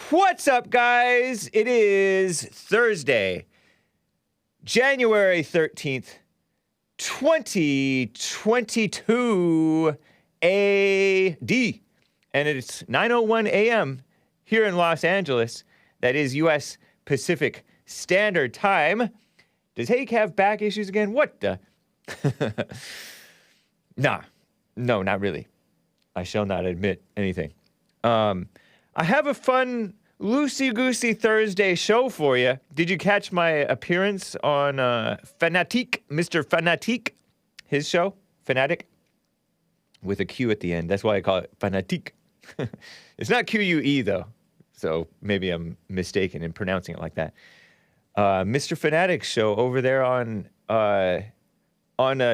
What's up, guys? It is Thursday, January 13th, 2022 AD. And it's 9:01 a.m. here in Los Angeles. That is U.S. Pacific Standard Time. Does Hake have back issues again? What the? No, not really. I shall not admit anything. I have a fun, loosey-goosey Thursday show for you. Did you catch my appearance on Fanatiq, MrFanatiq, his show, Fanatiq, with a Q at the end. That's why I call it Fanatiq. It's not Q-U-E, though, so maybe I'm mistaken in pronouncing it like that. MrFanatiq's show over there on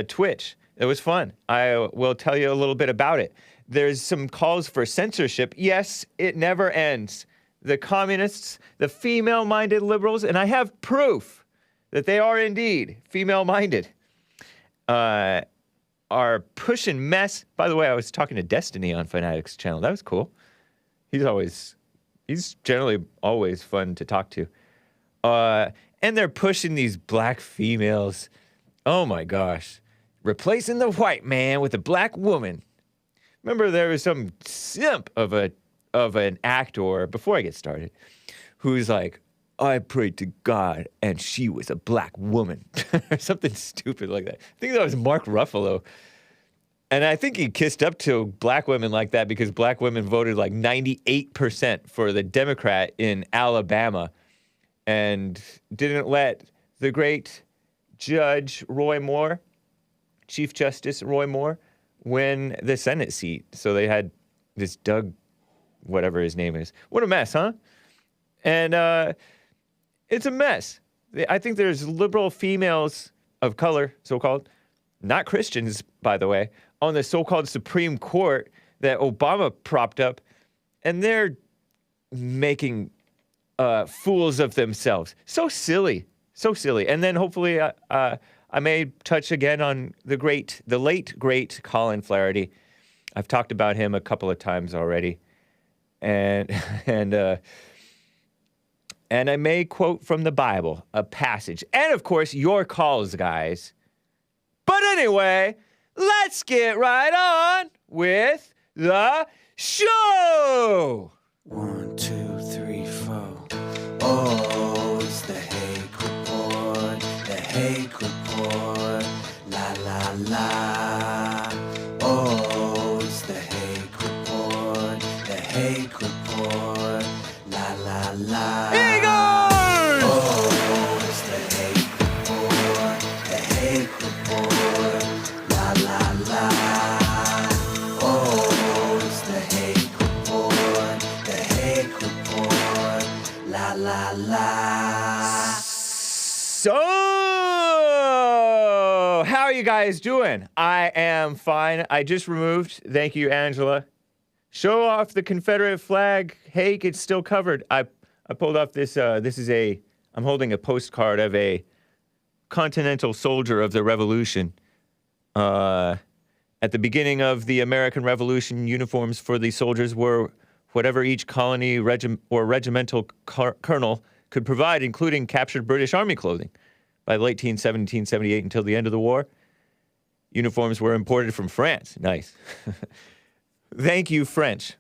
Twitch. It was fun. I will tell you a little bit about it. There's some calls for censorship. Yes, it never ends. The communists, the female-minded liberals, and I have proof that they are indeed female-minded, are pushing mess. By the way, I was talking to Destiny on Fanatiq's channel. That was cool. He's generally always fun to talk to. And they're pushing these black females. Oh my gosh. Replacing the white man with a black woman. Remember, there was some simp of an actor, before I get started, who's like, I prayed to God and she was a black woman. Or something stupid like that. I think that was Mark Ruffalo. And I think he kissed up to black women like that because black women voted like 98% for the Democrat in Alabama and didn't let the great Judge Roy Moore, Chief Justice Roy Moore, win the Senate seat. So they had this Doug, whatever his name is. What a mess, huh? And it's a mess. I think there's liberal females of color, so-called, not Christians, by the way, on the so-called Supreme Court that Obama propped up, and they're making fools of themselves. So silly. So silly. And then hopefully I may touch again on the late, great Colin Flaherty. I've talked about him a couple of times already. And I may quote from the Bible, a passage. And, of course, your calls, guys. But anyway, let's get right on with the show. 1, 2, 3, 4. Oh, it's the Hake Report. The Hake Report. La, la, la. Oh, it's the Hake Report. The Hake Report. La, la, la. Eagles! Oh, it's the Hake Report. The Hake Report. La, la, la. Oh, it's the Hake Report. The Hake Report. La, la, la. So, how are you guys doing? I am fine. I just removed, thank you, Angela. Show off the Confederate flag. Hake, it's still covered. I pulled off this, I'm holding a postcard of a continental soldier of the Revolution. At the beginning of the American Revolution, uniforms for the soldiers were whatever each colony or regimental colonel could provide, including captured British Army clothing. By the late 1778 until the end of the war, uniforms were imported from France. Nice. Thank you, French.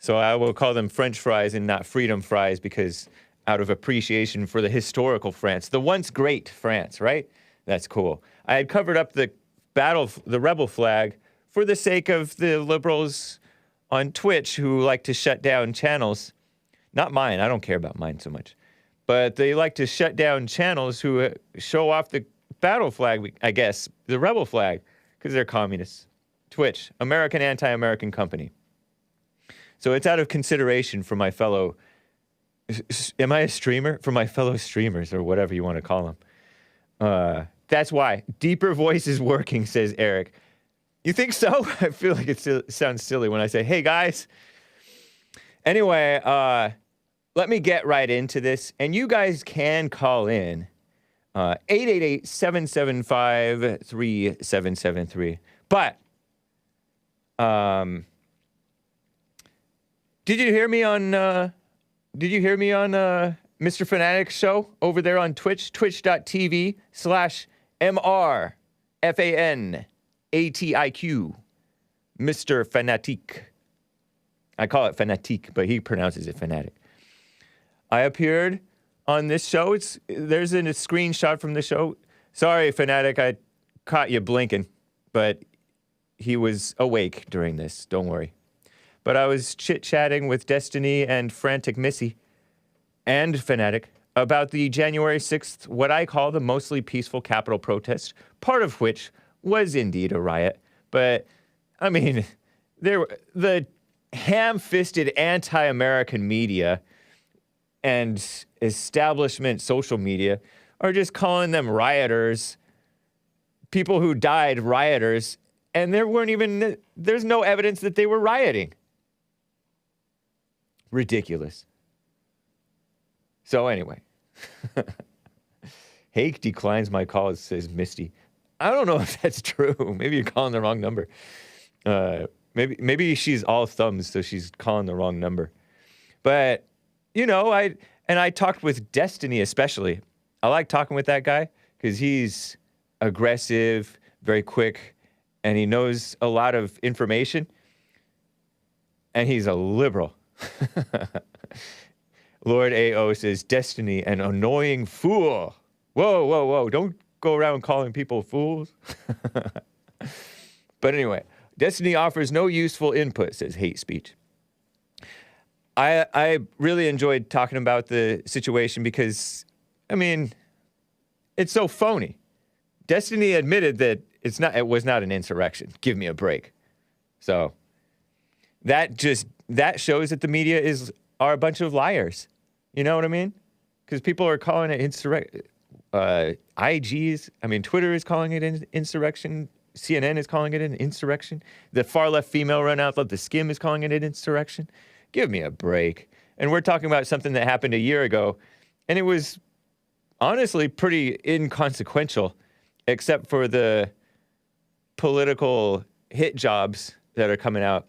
So I will call them French fries and not freedom fries because out of appreciation for the historical France, the once great France, right? That's cool. I had covered up the rebel flag for the sake of the liberals on Twitch who like to shut down channels. Not mine. I don't care about mine so much. But they like to shut down channels who show off the battle flag, I guess, the rebel flag, because they're communists. Twitch, American anti-American company. So it's out of consideration for my fellow, am I a streamer? For my fellow streamers, or whatever you want to call them. That's why. Deeper voice is working, says Eric. You think so? I feel like it sounds silly when I say, hey, guys. Anyway, let me get right into this. And you guys can call in 888-775-3773. But did you hear me on MrFanatiq's show over there on Twitch, twitch.tv/MrFanatiq, Mr. Fanatiq. I call it Fanatiq, but he pronounces it Fanatic. I appeared on this show. There's a screenshot from the show. Sorry, Fanatic, I caught you blinking, but he was awake during this. Don't worry. But I was chit-chatting with Destiny and Frantic Missy and Fanatic about the January 6th, what I call the mostly peaceful Capitol protest, part of which was indeed a riot. But, I mean, the ham-fisted anti-American media and establishment social media are just calling them rioters, people who died rioters, and there's no evidence that they were rioting. Ridiculous. So anyway, Hake declines my call, says Misty. I don't know if that's true. Maybe you're calling the wrong number. Maybe she's all thumbs, so she's calling the wrong number. But, you know, I talked with Destiny especially. I like talking with that guy because he's aggressive, very quick, and he knows a lot of information. And he's a liberal. Lord A.O. says, Destiny, an annoying fool. Whoa, whoa, whoa. Don't go around calling people fools. But anyway, Destiny offers no useful input, says hate speech. I really enjoyed talking about the situation because, I mean, it's so phony. Destiny admitted that it was not an insurrection. Give me a break. So that shows that the media are a bunch of liars. You know what I mean? Because people are calling it insurrection. Twitter is calling it an insurrection. CNN is calling it an insurrection. The far left female run outlet, the Skim, is calling it an insurrection. Give me a break. And we're talking about something that happened a year ago, and it was honestly pretty inconsequential, except for the political hit jobs that are coming out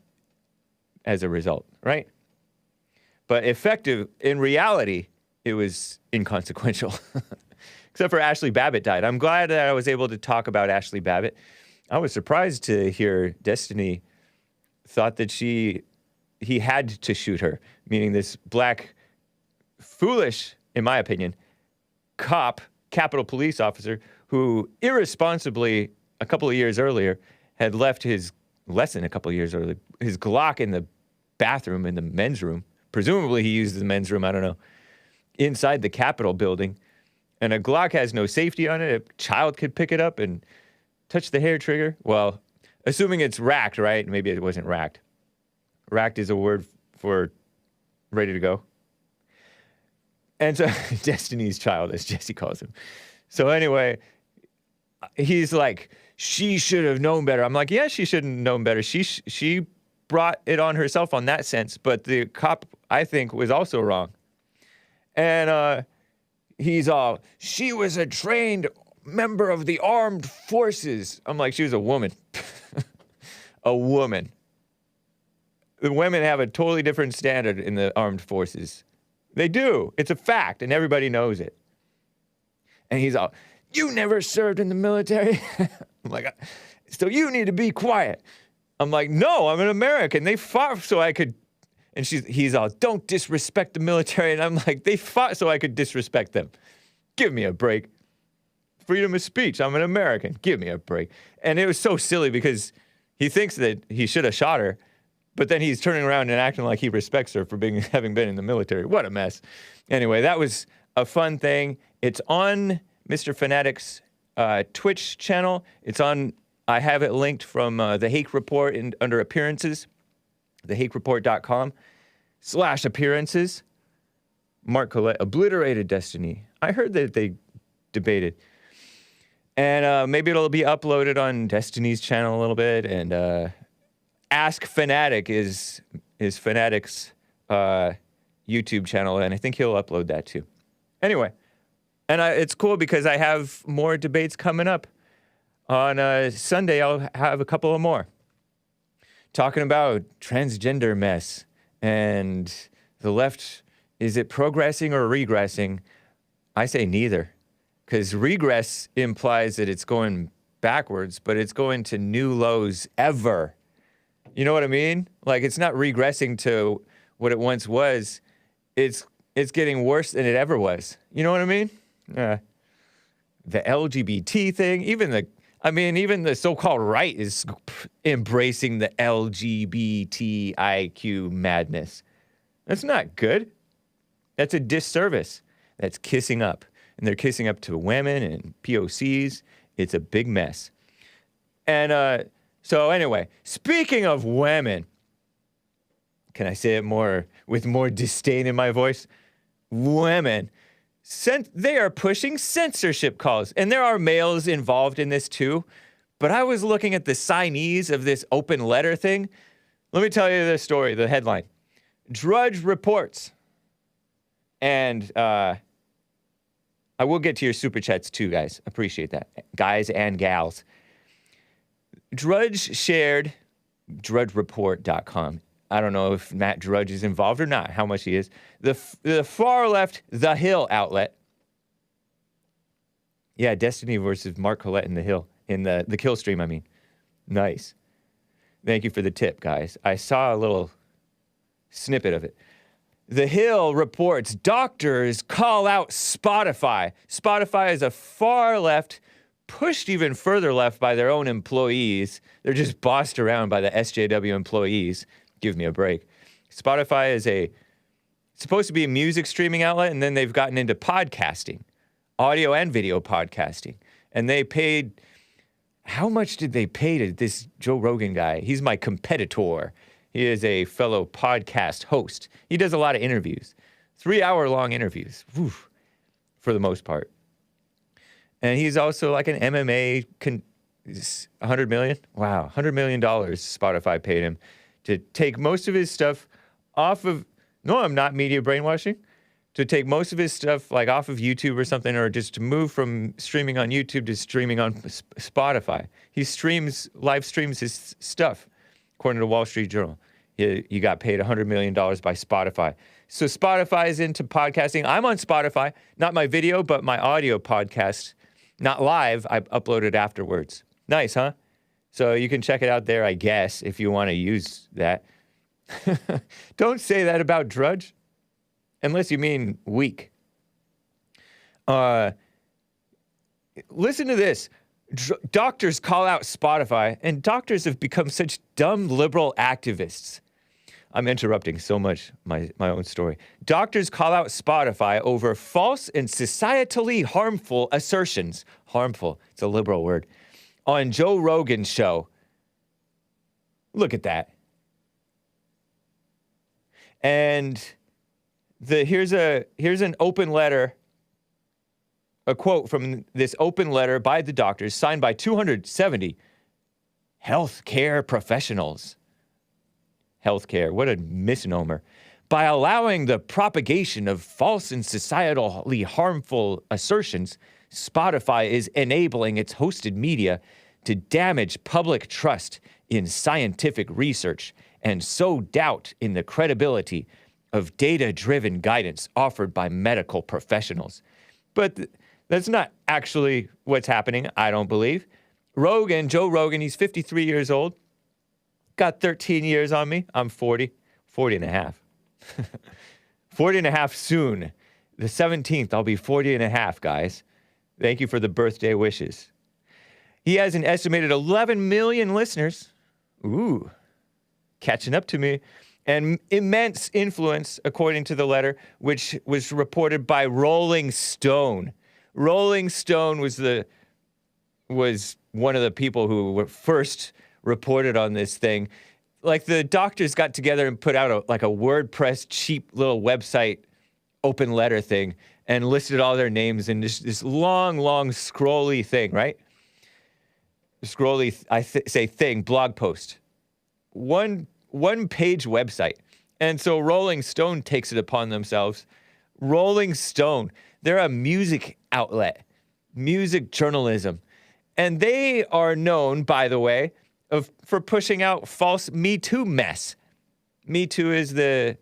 as a result, right? But effective, in reality, it was inconsequential. Except for Ashley Babbitt died. I'm glad that I was able to talk about Ashley Babbitt. I was surprised to hear Destiny thought that he had to shoot her, meaning this black, foolish, in my opinion, Capitol Police officer who irresponsibly, a couple of years earlier, had left his Glock in the bathroom, in the men's room. Presumably he used the men's room, I don't know, inside the Capitol building. And a Glock has no safety on it. A child could pick it up and touch the hair trigger. Well, assuming it's racked, right? Maybe it wasn't racked. Racked is a word for ready to go. And so, Destiny's Child, as Jesse calls him. So anyway, he's like, she should have known better. I'm like, yeah, she should have known better. She brought it on herself on that sense. But the cop, I think, was also wrong. And he's all, she was a trained member of the armed forces. I'm like, she was a woman. A woman. The women have a totally different standard in the armed forces. They do. It's a fact, and everybody knows it. And he's all, you never served in the military? I'm like, so you need to be quiet. I'm like, no, I'm an American. They fought so I could. And he's all, don't disrespect the military. And I'm like, they fought so I could disrespect them. Give me a break. Freedom of speech. I'm an American. Give me a break. And it was so silly because he thinks that he should have shot her, but then he's turning around and acting like he respects her for having been in the military. What a mess. Anyway, that was a fun thing. It's on MrFanatiq's Twitch channel. I have it linked from the Hake Report under appearances, thehakereport.com/appearances. Mark Collette obliterated Destiny. I heard that they debated. And maybe it'll be uploaded on Destiny's channel a little bit. And Ask Fanatiq is Fanatiq's YouTube channel, and I think he'll upload that too. Anyway, And it's cool because I have more debates coming up. On Sunday, I'll have a couple of more. Talking about transgender mess and the left, is it progressing or regressing? I say neither. Because regress implies that it's going backwards, but it's going to new lows ever. You know what I mean? Like, it's not regressing to what it once was. It's getting worse than it ever was. You know what I mean? The LGBT thing, even the so-called right is embracing the LGBTIQ madness. That's not good. That's a disservice. That's kissing up. And they're kissing up to women and POCs. It's a big mess. And so anyway, speaking of women, can I say it more with more disdain in my voice? Women. They are pushing censorship calls. And there are males involved in this too. But I was looking at the signees of this open letter thing. Let me tell you the story, the headline. Drudge reports. And I will get to your super chats too, guys. Appreciate that. Guys and gals. Drudge shared drudgereport.com. I don't know if Matt Drudge is involved or not, how much he is. The far left, The Hill outlet. Yeah, Destiny versus Mark Collette in The Hill. In the kill stream, I mean. Nice. Thank you for the tip, guys. I saw a little snippet of it. The Hill reports doctors call out Spotify. Spotify is a far left, pushed even further left by their own employees. They're just bossed around by the SJW employees. Give me a break. Spotify is supposed to be a music streaming outlet, and then they've gotten into podcasting, audio and video podcasting. And they paid, how much did they pay to this Joe Rogan guy? He's my competitor. He is a fellow podcast host. He does a lot of interviews, 3-hour-long interviews, for the most part. And he's also like an MMA, $100 million? Wow, $100 million Spotify paid him to take most of his stuff off of, no, I'm not media brainwashing, to take most of his stuff like off of YouTube or something, or just to move from streaming on YouTube to streaming on Spotify. He live streams his stuff, according to Wall Street Journal. He got paid $100 million by Spotify. So Spotify is into podcasting. I'm on Spotify, not my video, but my audio podcast. Not live, I upload it afterwards. Nice, huh? So you can check it out there, I guess, if you want to use that. Don't say that about Drudge, unless you mean weak. Listen to this. Doctors call out Spotify, and doctors have become such dumb liberal activists. I'm interrupting so much my own story. Doctors call out Spotify over false and societally harmful assertions. Harmful, it's a liberal word. On Joe Rogan's show. Look at that. And here's an open letter, a quote from this open letter by the doctors, signed by 270 healthcare professionals. Healthcare, what a misnomer. By allowing the propagation of false and societally harmful assertions, Spotify is enabling its hosted media to damage public trust in scientific research and sow doubt in the credibility of data-driven guidance offered by medical professionals. But that's not actually what's happening, I don't believe. Joe Rogan, he's 53 years old, got 13 years on me. I'm 40 and a half. 40 and a half soon. The 17th, I'll be 40 and a half, guys. Thank you for the birthday wishes. He has an estimated 11 million listeners. Ooh, catching up to me. And immense influence, according to the letter, which was reported by Rolling Stone. Rolling Stone was one of the people who were first reported on this thing. Like, the doctors got together and put out a WordPress cheap little website open letter thing and listed all their names in this long scrolly thing, right? Scrolly, thing, blog post. One page website. And so Rolling Stone takes it upon themselves. Rolling Stone, they're a music outlet, music journalism. And they are known, by the way, for pushing out false Me Too mess. Me Too is the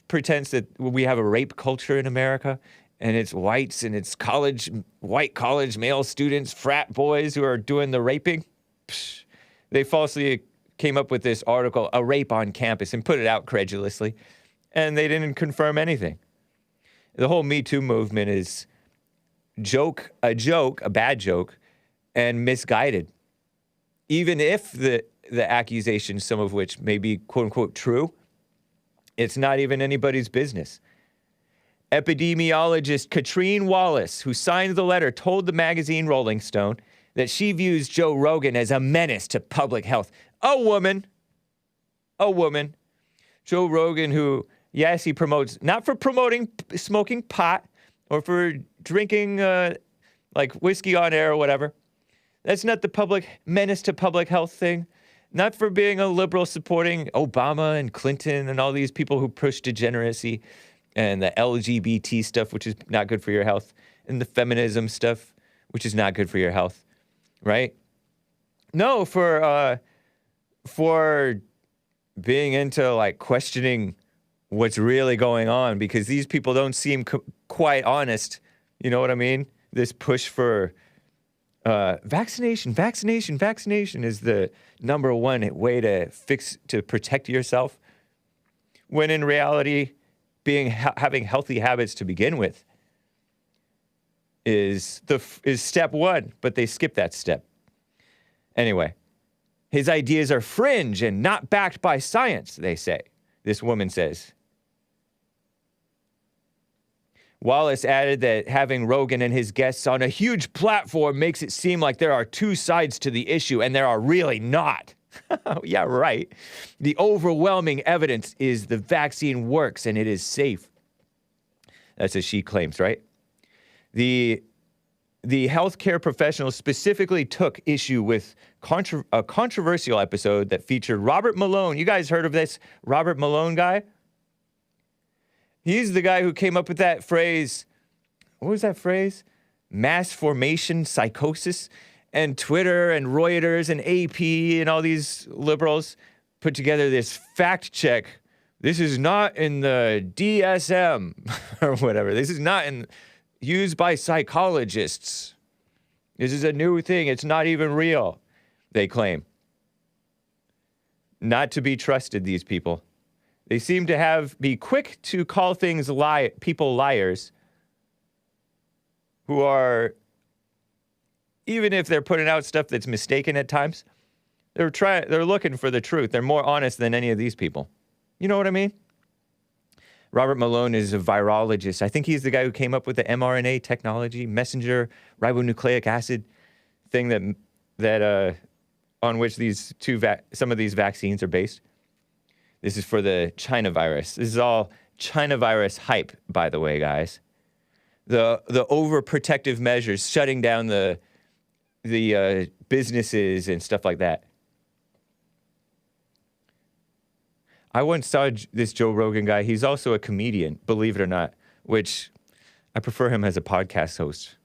pretense that we have a rape culture in America, and it's whites and it's white college male students, frat boys who are doing the raping. Psh, they falsely came up with this article, A Rape on Campus, and put it out credulously, and they didn't confirm anything. The whole Me Too movement is a bad joke, and misguided. Even if the accusations, some of which may be quote-unquote true, it's not even anybody's business. Epidemiologist Katrine Wallace, who signed the letter, told the magazine Rolling Stone that she views Joe Rogan as a menace to public health. A woman. Joe Rogan, who, yes, he promotes, not for promoting smoking pot or for drinking like whiskey on air or whatever. That's not the menace to public health thing. Not for being a liberal supporting Obama and Clinton and all these people who push degeneracy and the LGBT stuff, which is not good for your health, and the feminism stuff, which is not good for your health, right? No, for being into like questioning what's really going on, because these people don't seem quite honest. You know what I mean? This push for vaccination is the number one way to protect yourself, when in reality, having healthy habits to begin with is step one, but they skip that step. Anyway, his ideas are fringe and not backed by science, they say. This woman says. Wallace added that having Rogan and his guests on a huge platform makes it seem like there are two sides to the issue, and there are really not. Yeah, right. The overwhelming evidence is the vaccine works and it is safe. That's as she claims, right? The healthcare professional specifically took issue with a controversial episode that featured Robert Malone. You guys heard of this Robert Malone guy? He's the guy who came up with that phrase. What was that phrase? Mass formation psychosis. And Twitter and Reuters and AP and all these liberals put together this fact check. This is not in the DSM or whatever. This is not used by psychologists. This is a new thing. It's not even real, they claim. Not to be trusted, these people. They seem to be quick to call people liars who are, even if they're putting out stuff that's mistaken at times, they're looking for the truth. They're more honest than any of these people. You know what I mean? Robert Malone is a virologist. I think he's the guy who came up with the mRNA technology, messenger ribonucleic acid thing that on which some of these vaccines are based. This is for the China virus. This is all China virus hype, by the way, guys. The overprotective measures, shutting down the businesses and stuff like that. I once saw this Joe Rogan guy. He's also a comedian, believe it or not, which I prefer him as a podcast host.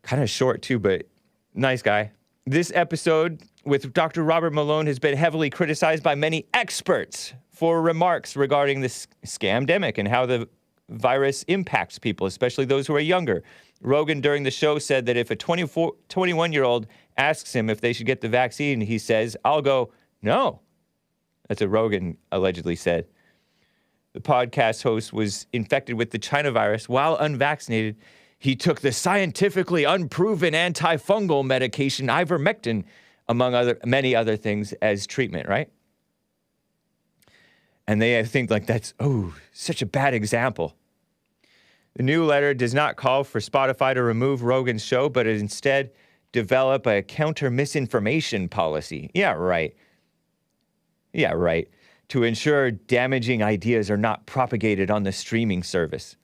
Kind of short too, but nice guy. This episode with Dr. Robert Malone has been heavily criticized by many experts for remarks regarding this scamdemic and how the virus impacts people, especially those who are younger. Rogan during the show said that if a 21-year-old asks him if they should get the vaccine, he says, "I'll go, no." That's what Rogan allegedly said. The podcast host was infected with the China virus while unvaccinated. He took the scientifically unproven antifungal medication ivermectin, among many other things, as treatment, right? And they think like that's, such a bad example. The new letter does not call for Spotify to remove Rogan's show, but instead develop a counter-misinformation policy. Yeah, right. To ensure damaging ideas are not propagated on the streaming service.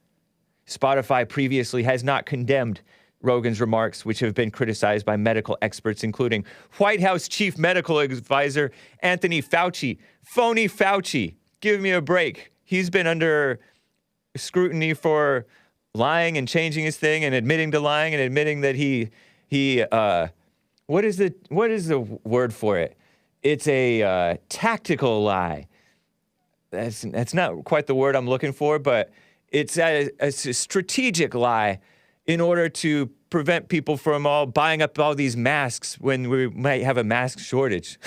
Spotify previously has not condemned Rogan's remarks, which have been criticized by medical experts, including White House Chief Medical Advisor Anthony Fauci. Phony Fauci. Give me a break. He's been under scrutiny for lying and changing his thing and admitting to lying and admitting that he what is the word for it? It's a tactical lie. That's not quite the word I'm looking for, but it's a strategic lie in order to prevent people from all buying up all these masks when we might have a mask shortage.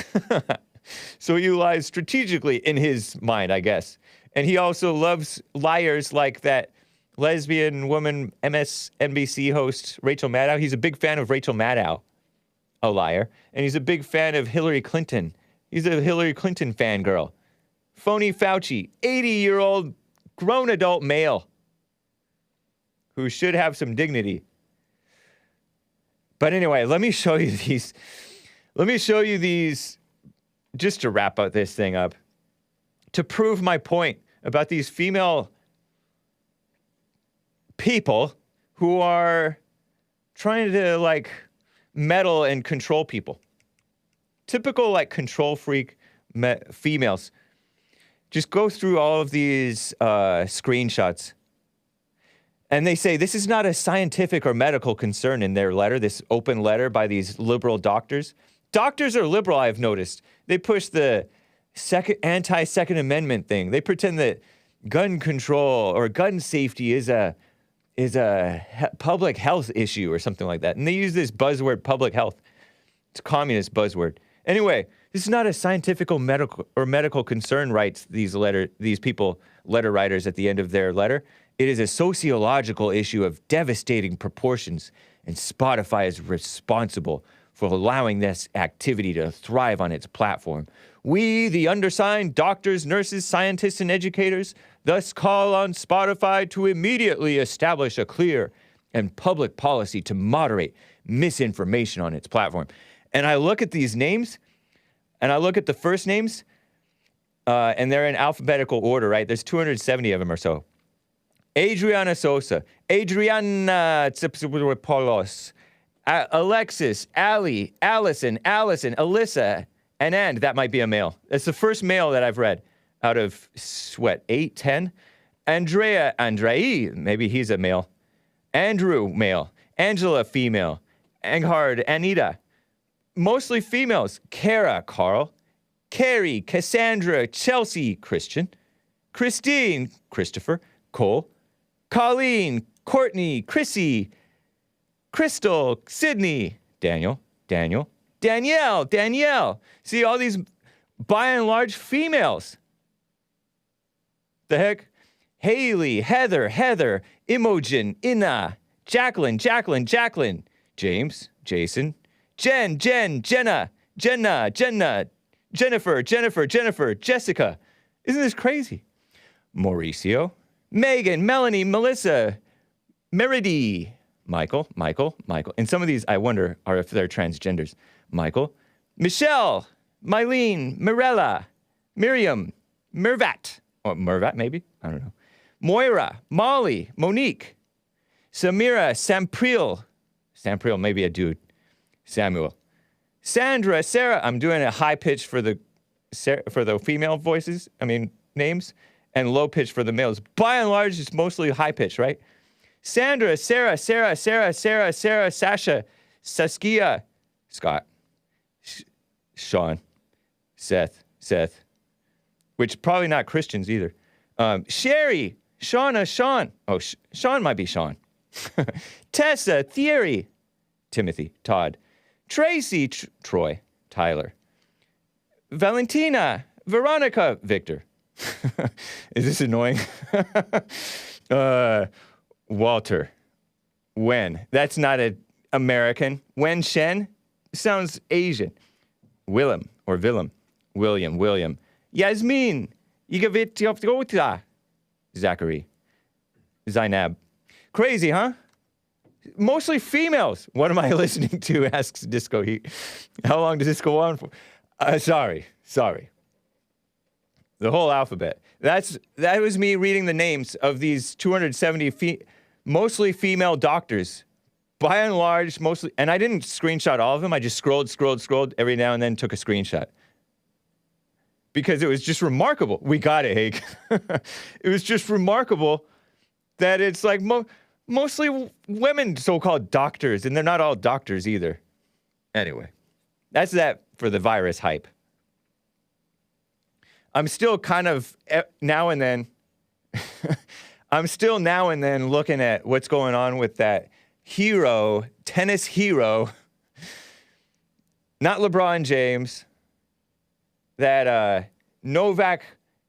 So he lies strategically in his mind, I guess. And he also loves liars like that lesbian woman MSNBC host Rachel Maddow. He's a big fan of Rachel Maddow, a liar. And he's a big fan of Hillary Clinton. He's a Hillary Clinton fangirl. Phony Fauci, 80-year-old grown adult male who should have some dignity. But anyway, let me show you these. Let me show you these just to wrap up this thing up. To prove my point about these female people who are trying to, like, meddle and control people. Typical, like, control freak females. Just go through all of these screenshots. And they say this is not a scientific or medical concern in their letter, this open letter by these liberal doctors. Doctors are liberal, I've noticed. They push the anti-Second Amendment thing. They pretend that gun control or gun safety is a public health issue or something like that. And they use this buzzword, public health. It's a communist buzzword. Anyway, this is not a scientific or medical concern, writes these letter writers at the end of their letter. It is a sociological issue of devastating proportions, and Spotify is responsible for allowing this activity to thrive on its platform. We, the undersigned doctors, nurses, scientists, and educators, thus call on Spotify to immediately establish a clear and public policy to moderate misinformation on its platform. And I look at these names, and I look at the first names, and they're in alphabetical order, right? There's 270 of them or so. Adriana Sosa, Adriana Tsipsipoulos, Alexis, Ali, Allison, Alyssa, and that might be a male. That's the first male that I've read out of, 8, 10? Andrei, maybe he's a male. Andrew, male. Angela, female. Enghard, Anita. Mostly females. Kara, Carl. Carrie, Cassandra, Chelsea, Christian. Christine, Christopher, Cole. Colleen, Courtney, Chrissy, Crystal, Sydney, Danielle. See, all these, by and large, females. The heck? Haley, Heather, Imogen, Ina, Jacqueline, James, Jason, Jenna, Jennifer, Jessica. Isn't this crazy? Mauricio, Megan, Melanie, Melissa, Meridi, Michael. And some of these, I wonder, are if they're transgenders. Michael, Michelle, Mylene, Mirella, Miriam, Mervat. Or Mervat, maybe? I don't know. Moira, Molly, Monique, Samira, Sampril, maybe a dude. Samuel. Sandra, Sarah. I'm doing a high pitch for the female names, and low pitch for the males. By and large, it's mostly high pitch, right? Sandra, Sarah, Sasha, Saskia, Scott, Sean, Seth, which probably not Christians either. Sherry, Shauna, Sean. Oh, Sean might be Sean. Tessa, Thierry, Timothy, Todd, Tracy, Troy, Tyler, Valentina, Veronica, Victor. Is this annoying? Walter, Wen. That's not an American. Wen Shen sounds Asian. William. Yasmin, Yigavit, Zachary, Zainab. Crazy, huh? Mostly females. What am I listening to? Asks Disco Heat. How long does this go on for? Sorry. The whole alphabet. That was me reading the names of these 270 mostly female doctors. By and large, mostly, and I didn't screenshot all of them. I just scrolled every now and then, took a screenshot. Because it was just remarkable. We got it, Hake. It was just remarkable that it's like mostly women so-called doctors, and they're not all doctors either. Anyway, that's that for the virus hype. I'm still kind of now and then looking at what's going on with that tennis hero, not LeBron James, that Novak,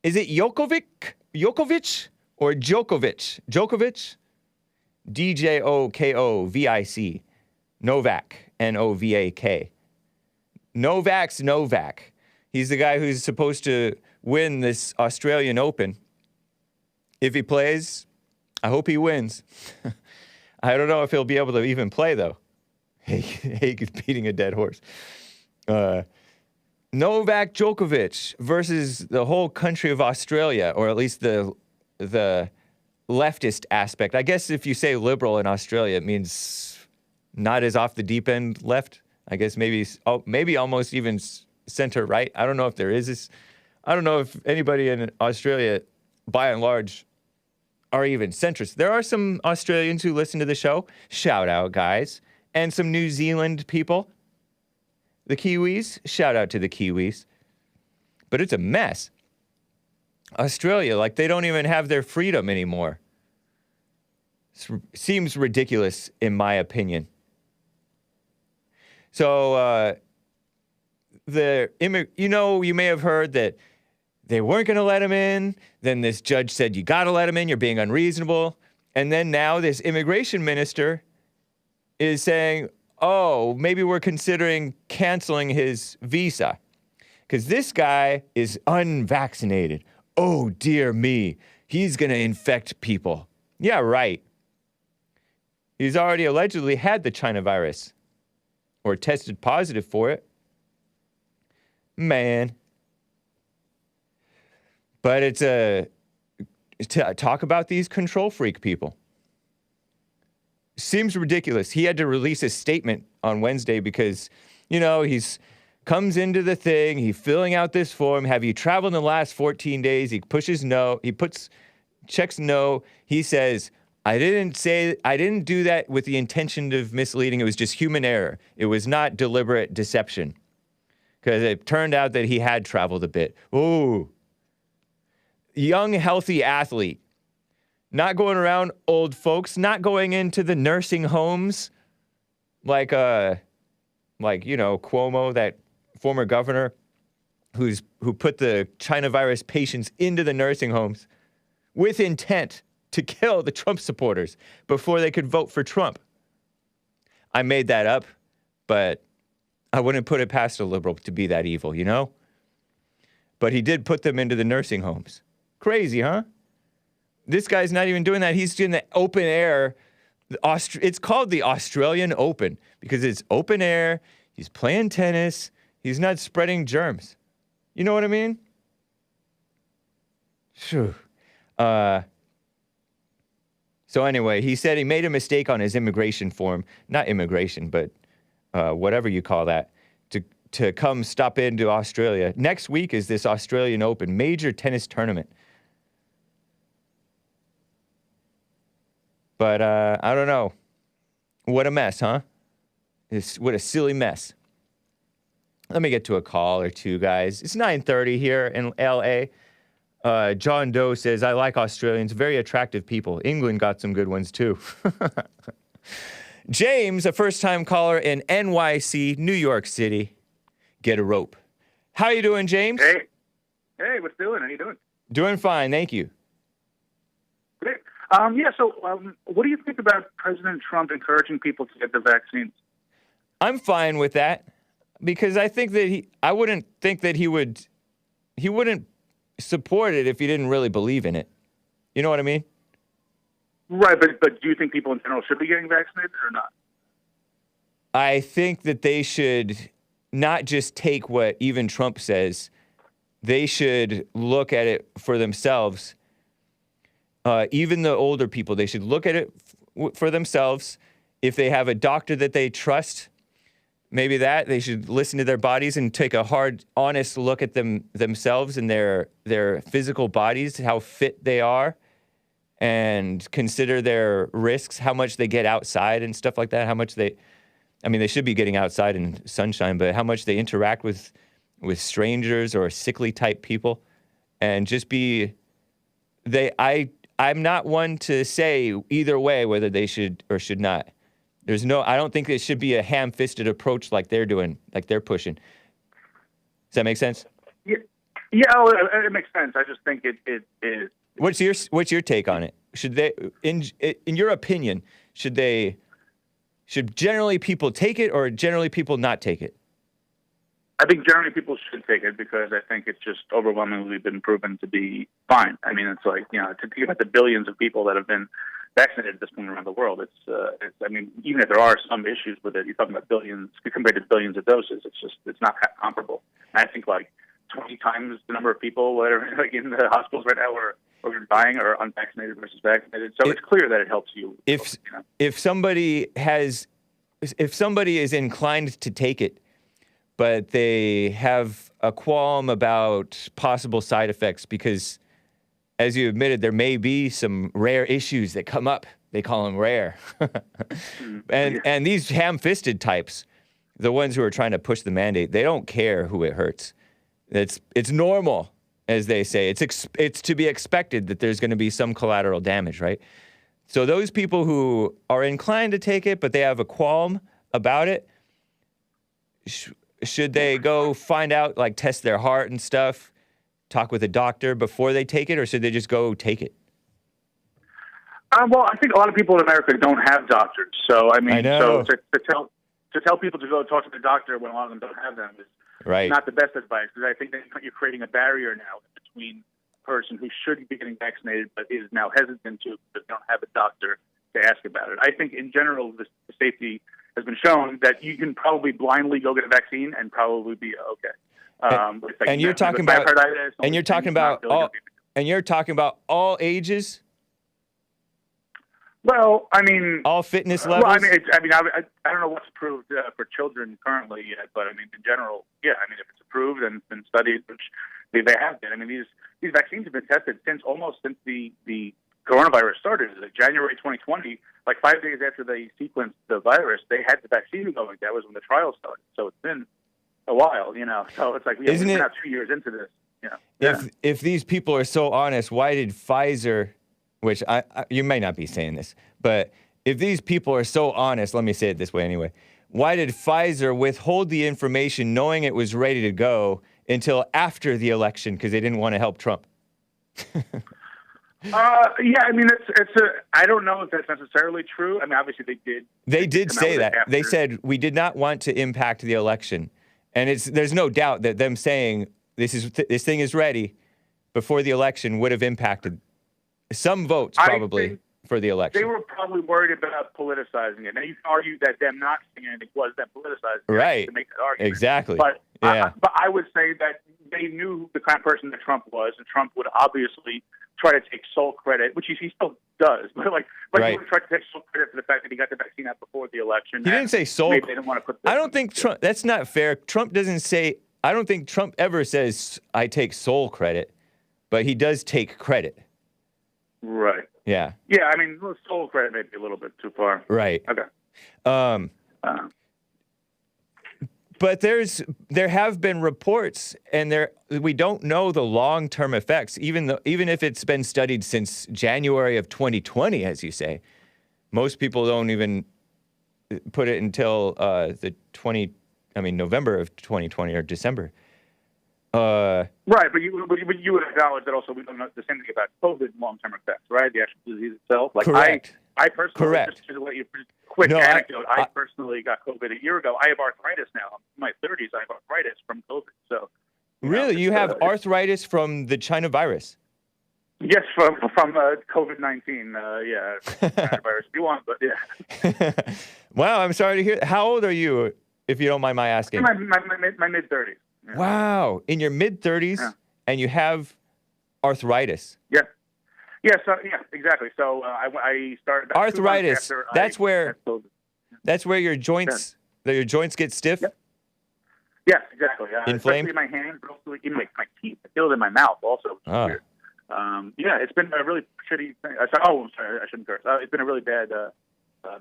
is it Djokovic or Djokovic? Djokovic? DJOKOVIC. Novak, Novak. Vax Novak. He's the guy who's supposed to win this Australian Open. If he plays, I hope he wins. I don't know if he'll be able to even play, though. Hake is beating a dead horse. Novak Djokovic versus the whole country of Australia, or at least the leftist aspect. I guess if you say liberal in Australia, it means not as off the deep end left. I guess maybe almost even center right. I don't know if there is this. I don't know if anybody in Australia, by and large, are even centrist. There are some Australians who listen to the show. Shout out, guys. And some New Zealand people. The Kiwis. Shout out to the Kiwis. But it's a mess. Australia, like they don't even have their freedom anymore. Seems ridiculous, in my opinion. So, you may have heard that they weren't going to let him in. Then this judge said, you got to let him in. You're being unreasonable. And then now this immigration minister is saying, oh, maybe we're considering canceling his visa because this guy is unvaccinated. Oh, dear me. He's going to infect people. Yeah, right. He's already allegedly had the China virus or tested positive for it. Man. But it's talk about these control freak people. Seems ridiculous. He had to release a statement on Wednesday because, he's comes into the thing, he's filling out this form. Have you traveled in the last 14 days? He pushes no. Checks no. He says, I didn't do that with the intention of misleading. It was just human error. It was not deliberate deception. Because it turned out that he had traveled a bit. Ooh. Young, healthy athlete. Not going around old folks. Not going into the nursing homes. Like Cuomo, that former governor who put the China virus patients into the nursing homes with intent to kill the Trump supporters before they could vote for Trump. I made that up, but I wouldn't put it past a liberal to be that evil, But he did put them into the nursing homes. Crazy, huh? This guy's not even doing that. He's in the open air. It's called the Australian Open because it's open air. He's playing tennis. He's not spreading germs. You know what I mean? Phew. So anyway, he said he made a mistake on his immigration form. Not immigration, but whatever you call that, to come stop into Australia. Next week is this Australian Open, major tennis tournament. But I don't know. What a mess, huh? What a silly mess. Let me get to a call or two, guys. It's 9:30 here in L.A. John Doe says, I like Australians. Very attractive people. England got some good ones, too. James, a first-time caller in NYC, New York City. Get a rope. How you doing, James? Hey, what's doing? How you doing? Doing fine, thank you. Great. What do you think about President Trump encouraging people to get the vaccines? I'm fine with that because I think that I wouldn't think that he wouldn't support it if he didn't really believe in it. You know what I mean? Right, but do you think people in general should be getting vaccinated or not? I think that they should not just take what even Trump says. They should look at it for themselves. Even the older people, they should look at it for themselves. If they have a doctor that they trust, maybe they should listen to their bodies and take a hard, honest look at themselves and their physical bodies, how fit they are, and consider their risks, how much they get outside and stuff like that, how much they should be getting outside in sunshine, but how much they interact with strangers or sickly type people, and just I'm not one to say either way whether they should or should not. I don't think it should be a ham-fisted approach like they're doing, like they're pushing. Does that make sense? Yeah, it makes sense. I just think it is. What's your take on it? Should they, in your opinion, should generally people take it or generally people not take it? I think generally people should take it because I think it's just overwhelmingly been proven to be fine. I mean, it's like, to think about the billions of people that have been vaccinated at this point around the world. Even if there are some issues with it, you're talking about billions compared to billions of doses. It's not comparable. And I think like 20 times the number of people that are like in the hospitals right now or dying are unvaccinated versus vaccinated. So it's clear that it helps you. If somebody is inclined to take it, but they have a qualm about possible side effects because, as you admitted, there may be some rare issues that come up. They call them rare. And these ham-fisted types, the ones who are trying to push the mandate, they don't care who it hurts. It's normal, as they say. It's to be expected that there's going to be some collateral damage, right? So those people who are inclined to take it, but they have a qualm about it, should they go find out, like test their heart and stuff, talk with a doctor before they take it, or should they just go take it? Well, I think a lot of people in America don't have doctors. So, I know. So to tell people to go talk to the doctor when a lot of them don't have them is right. Not the best advice, because I think that you're creating a barrier now between a person who should be getting vaccinated but is now hesitant to because they don't have a doctor to ask about it. I think in general, the safety has been shown that you can probably blindly go get a vaccine and probably be okay. And you're talking about all ages. Well, I mean, all fitness levels. Well, I don't know what's approved for children currently yet, but I mean, in general, yeah. I mean, if it's approved and been studied, which they have been. I mean, these vaccines have been tested since the coronavirus started. Like January 2020, like 5 days after they sequenced the virus, they had the vaccine going. That was when the trial started. So it's been a while, So it's like we're now 2 years into this. If these people are so honest, why did Pfizer? Which you may not be saying this, but if these people are so honest, let me say it this way anyway. Why did Pfizer withhold the information knowing it was ready to go until after the election because they didn't want to help Trump? Yeah, I mean, I don't know if that's necessarily true. I mean, obviously they did. They did say that. They said we did not want to impact the election, and there's no doubt that them saying this thing is ready before the election would have impacted some votes probably for the election. They were probably worried about politicizing it. Now you can argue that them not saying anything was them politicizing it, right? To make that argument, exactly. But yeah. But I would say that they knew the kind of person that Trump was, and Trump would obviously try to take sole credit, which he still does. But right. He would try to take sole credit for the fact that he got the vaccine out before the election. He didn't say sole. Maybe they didn't want to put. I don't think Trump. That's not fair. Trump doesn't say. I don't think Trump ever says I take sole credit, but he does take credit. Right. Yeah. Yeah, I mean, sole credit may be a little bit too far. Right. Okay. But there have been reports, and we don't know the long-term effects, even if it's been studied since January of 2020, as you say. Most people don't even put it until November of 2020 or December. Right, but you would acknowledge that also we don't know the same thing about COVID long-term effects, right? The actual disease itself. Like correct. I personally, correct. Just to let you quick anecdote, I personally got COVID a year ago. I have arthritis now. I'm in my 30s. I have arthritis from COVID. So really, you have arthritis from the China virus? Yes, from COVID-19. Virus if you want, but yeah. Wow, I'm sorry to hear. How old are you, if you don't mind my asking? My mid-30s. Yeah. Wow, in your mid-30s, and you have arthritis. Yeah. Yeah, exactly. So I started arthritis. That's where your joints get stiff. Yep. Yes, exactly. Inflamed. Especially in my hands, but also in my teeth. I feel it in my mouth also. Which is weird. yeah, it's been a really shitty thing. I'm sorry, I shouldn't curse. It's been a really bad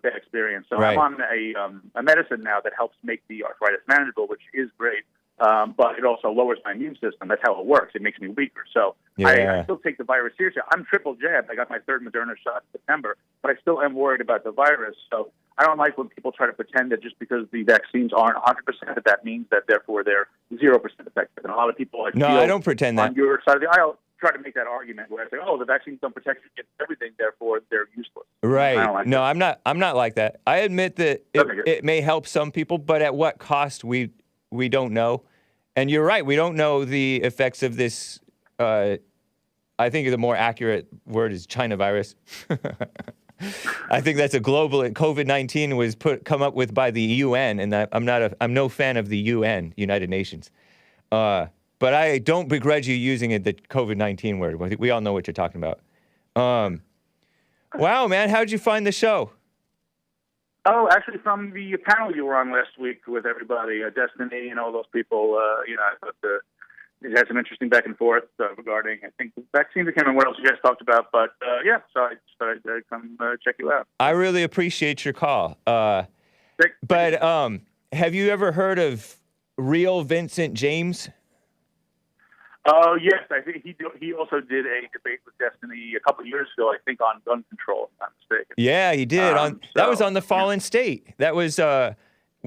experience. So Right. I'm on a medicine now that helps make the arthritis manageable, which is great. But it also lowers my immune system. That's how it works. It makes me weaker. So I still take the virus seriously. I'm triple jabbed. I got my third Moderna shot in September, but I still am worried about the virus. So I don't like when people try to pretend that just because the vaccines aren't 100%, that means that therefore they're 0% effective. And a lot of people, I don't pretend that. On your side of the aisle, try to make that argument where I say, "Oh, the vaccines don't protect you against everything, therefore they're useless." Right. I don't like no, that. I'm not like that. I admit that it may help some people, but at what cost we don't know. And you're right, we don't know the effects of this. I think the more accurate word is China virus. I think that's a global. COVID-19 was come up with by the UN, and I'm no fan of the UN, United Nations. But I don't begrudge you using the COVID-19 word. We all know what you're talking about. Wow, man, how'd you find the show? Oh, actually, from the panel you were on last week with everybody, Destiny and all those people, I thought it had some interesting back and forth regarding, I think, the vaccines. I can't remember what else you guys talked about, but yeah, so I just thought I'd come check you out. I really appreciate your call. But have you ever heard of Real Vincent James? Oh, yes. I think he also did a debate with Destiny a couple of years ago, I think, on gun control, if I'm not mistaken. Yeah, he did. That was on The Fallen State. That was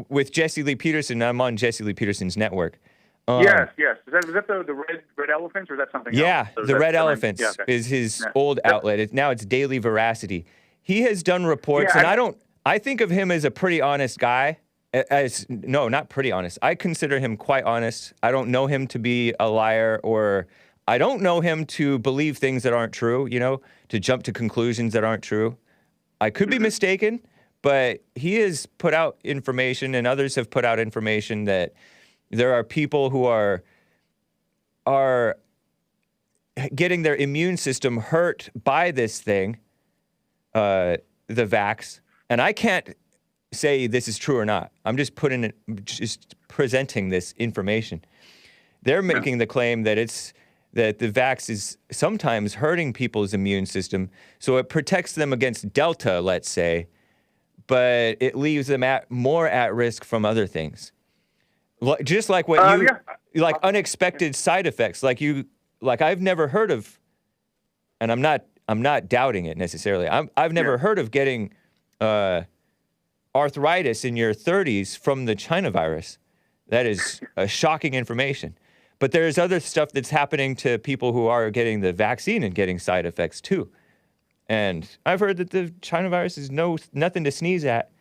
with Jesse Lee Peterson. I'm on Jesse Lee Peterson's network. Yes. Is that the Red Elephants, or is that something else? Yeah, the Red Elephants is his old outlet. Now it's Daily Veracity. He has done reports, and I think of him as a pretty honest guy. No, not pretty honest. I consider him quite honest. I don't know him to be a liar, or I don't know him to believe things that aren't true, to jump to conclusions that aren't true. I could be mistaken, but he has put out information, and others have put out information that there are people who are getting their immune system hurt by this thing, the vax, and I can't say this is true or not. I'm just presenting this information. They're making the claim that that the vax is sometimes hurting people's immune system, so it protects them against Delta, let's say, but it leaves them more at risk from other things. Just like what like unexpected side effects, like I've never heard of, and I'm not doubting it necessarily. I've never heard of getting arthritis in your 30s from the China virus. That is shocking information. But there's other stuff that's happening to people who are getting the vaccine and getting side effects too. And I've heard that the China virus is nothing to sneeze at.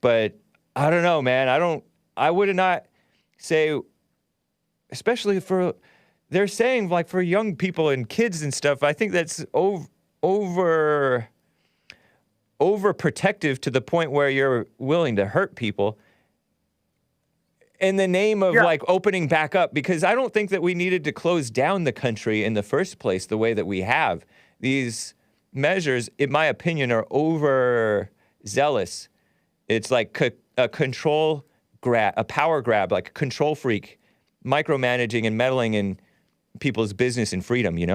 But I don't know, man. I would not say, especially they're saying like for young people and kids and stuff, I think that's overprotective to the point where you're willing to hurt people in the name of like opening back up, because I don't think that we needed to close down the country in the first place the way that we have. These measures, in my opinion, are overzealous. It's like a control grab, a power grab, like a control freak, micromanaging and meddling in people's business and freedom, Yeah,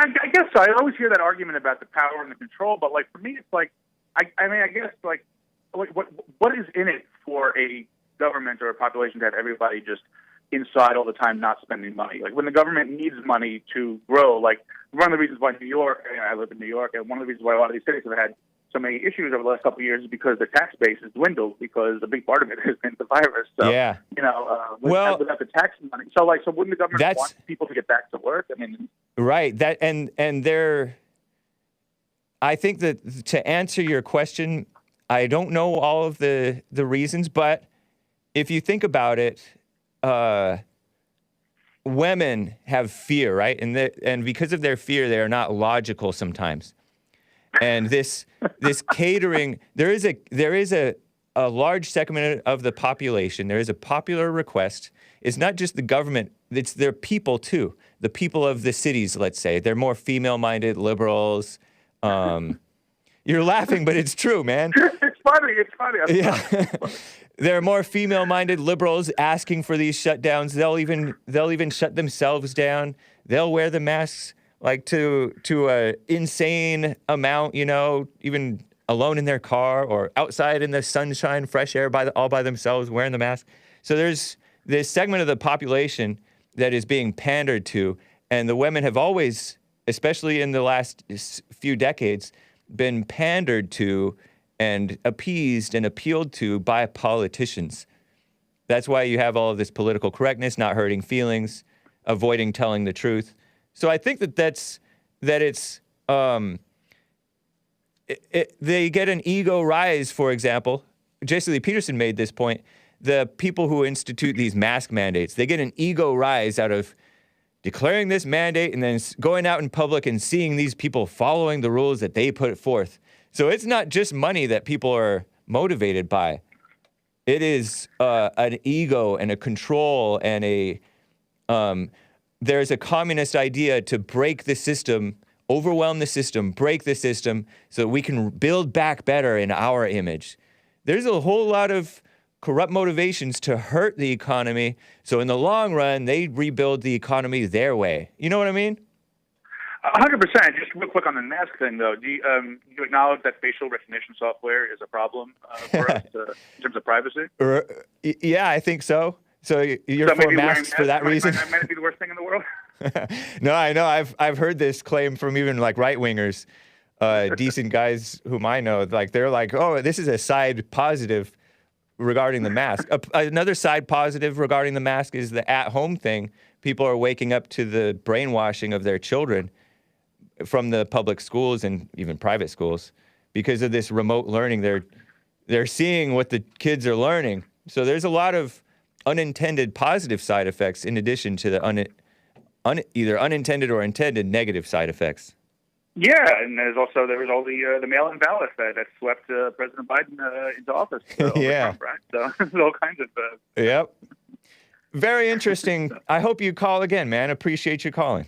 I guess so. I always hear that argument about the power and the control, but like for me, it's like, I guess like what is in it for a government or a population to have everybody just inside all the time, not spending money? Like when the government needs money to grow, like one of the reasons why New York, I live in New York, and one of the reasons why a lot of these cities have had so many issues over the last couple of years is because their tax base has dwindled, because a big part of it has been the virus. So, without the tax money. So wouldn't the government want people to get back to work? I mean, right. That and I think that to answer your question, I don't know all of the reasons, but if you think about it, women have fear, right? And because of their fear, they are not logical sometimes. And this catering, there is a large segment of the population. There is a popular request. It's not just the government; it's their people too. The people of the cities, let's say, they're more female-minded liberals. You're laughing, but it's true, man. It's funny. Yeah. They're more female-minded liberals asking for these shutdowns. They'll even shut themselves down. they'll wear the masks like to a insane amount, you know, even alone in their car or outside in the sunshine, fresh air all by themselves wearing the mask. So there's this segment of the population that is being pandered to, and the women have always, especially in the last few decades, been pandered to and appeased and appealed to by politicians. That's why you have all of this political correctness, not hurting feelings, avoiding telling the truth. So I think they get an ego rise, for example. Jesse Lee Peterson made this point. The people who institute these mask mandates, they get an ego rise out of declaring this mandate and then going out in public and seeing these people following the rules that they put forth. So it's not just money that people are motivated by. It is an ego and a control and there's a communist idea to break the system, overwhelm the system, break the system so that we can build back better in our image. There's a whole lot of corrupt motivations to hurt the economy. So in the long run, they rebuild the economy their way. You know what I mean? 100%. Just real quick on the mask thing, though. Do you acknowledge that facial recognition software is a problem for us in terms of privacy? Yeah, I think so. So you're for masks for that reason? Might it be the worst thing in the world? No, I know. I've heard this claim from even like right-wingers, decent guys whom I know. Like they're like, oh, this is a side positive regarding the mask. Another side positive regarding the mask is the at-home thing. People are waking up to the brainwashing of their children from the public schools and even private schools because of this remote learning. They're seeing what the kids are learning. So there's a lot of unintended positive side effects in addition to the either unintended or intended negative side effects. Yeah, and there was all the mail-in ballots that swept President Biden into office. Yeah. Trump, right? So there's all kinds of. Yep. Very interesting. I hope you call again, man. Appreciate you calling.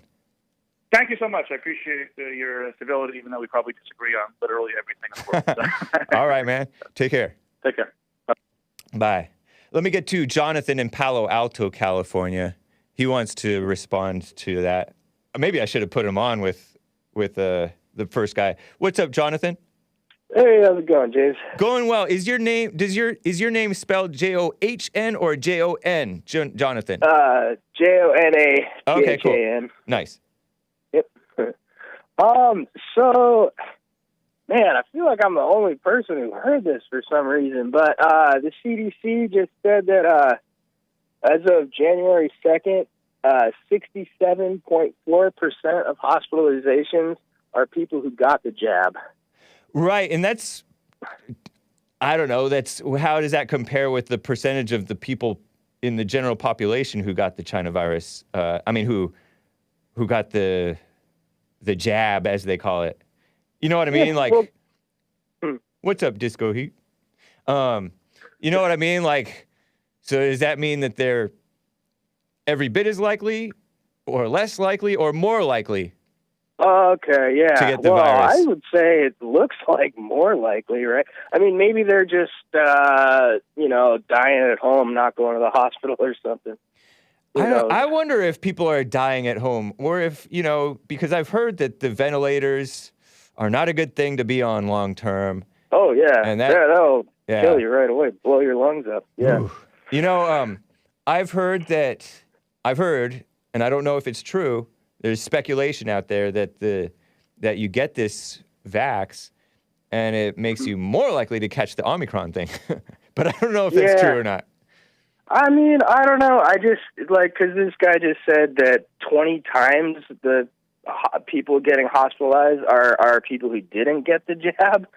Thank you so much. I appreciate your civility, even though we probably disagree on literally everything in the world. All right, man. Take care. Take care. Bye. Let me get to Jonathan in Palo Alto, California. He wants to respond to that. Maybe I should have put him on with the first guy. What's up, Jonathan? Hey, how's it going, James? Going well. Is your name spelled John or Jon? Jonathan. Jonathan. Okay, cool. Nice. Yep. So, man, I feel like I'm the only person who heard this for some reason, but the CDC just said that as of January 2nd, 67.4% of hospitalizations are people who got the jab. Right, and that's, I don't know, how does that compare with the percentage of the people in the general population who got the China virus? Who got the jab, as they call it. You know what I mean? Like, what's up, Disco Heat? You know what I mean? Like, so does that mean that they're every bit as likely or less likely or more likely? Okay, yeah. To get the virus? I would say it looks like more likely, right? I mean, maybe they're just, dying at home, not going to the hospital or something. I wonder if people are dying at home or if, because I've heard that the ventilators are not a good thing to be on long term. Oh, yeah. And that'll kill you right away, blow your lungs up. Yeah. Ooh. I've heard, and I don't know if it's true, there's speculation out there that you get this vax and it makes you more likely to catch the Omicron thing. But I don't know if that's true or not. I mean, I don't know. I just, because this guy just said that 20 times the people getting hospitalized are people who didn't get the jab.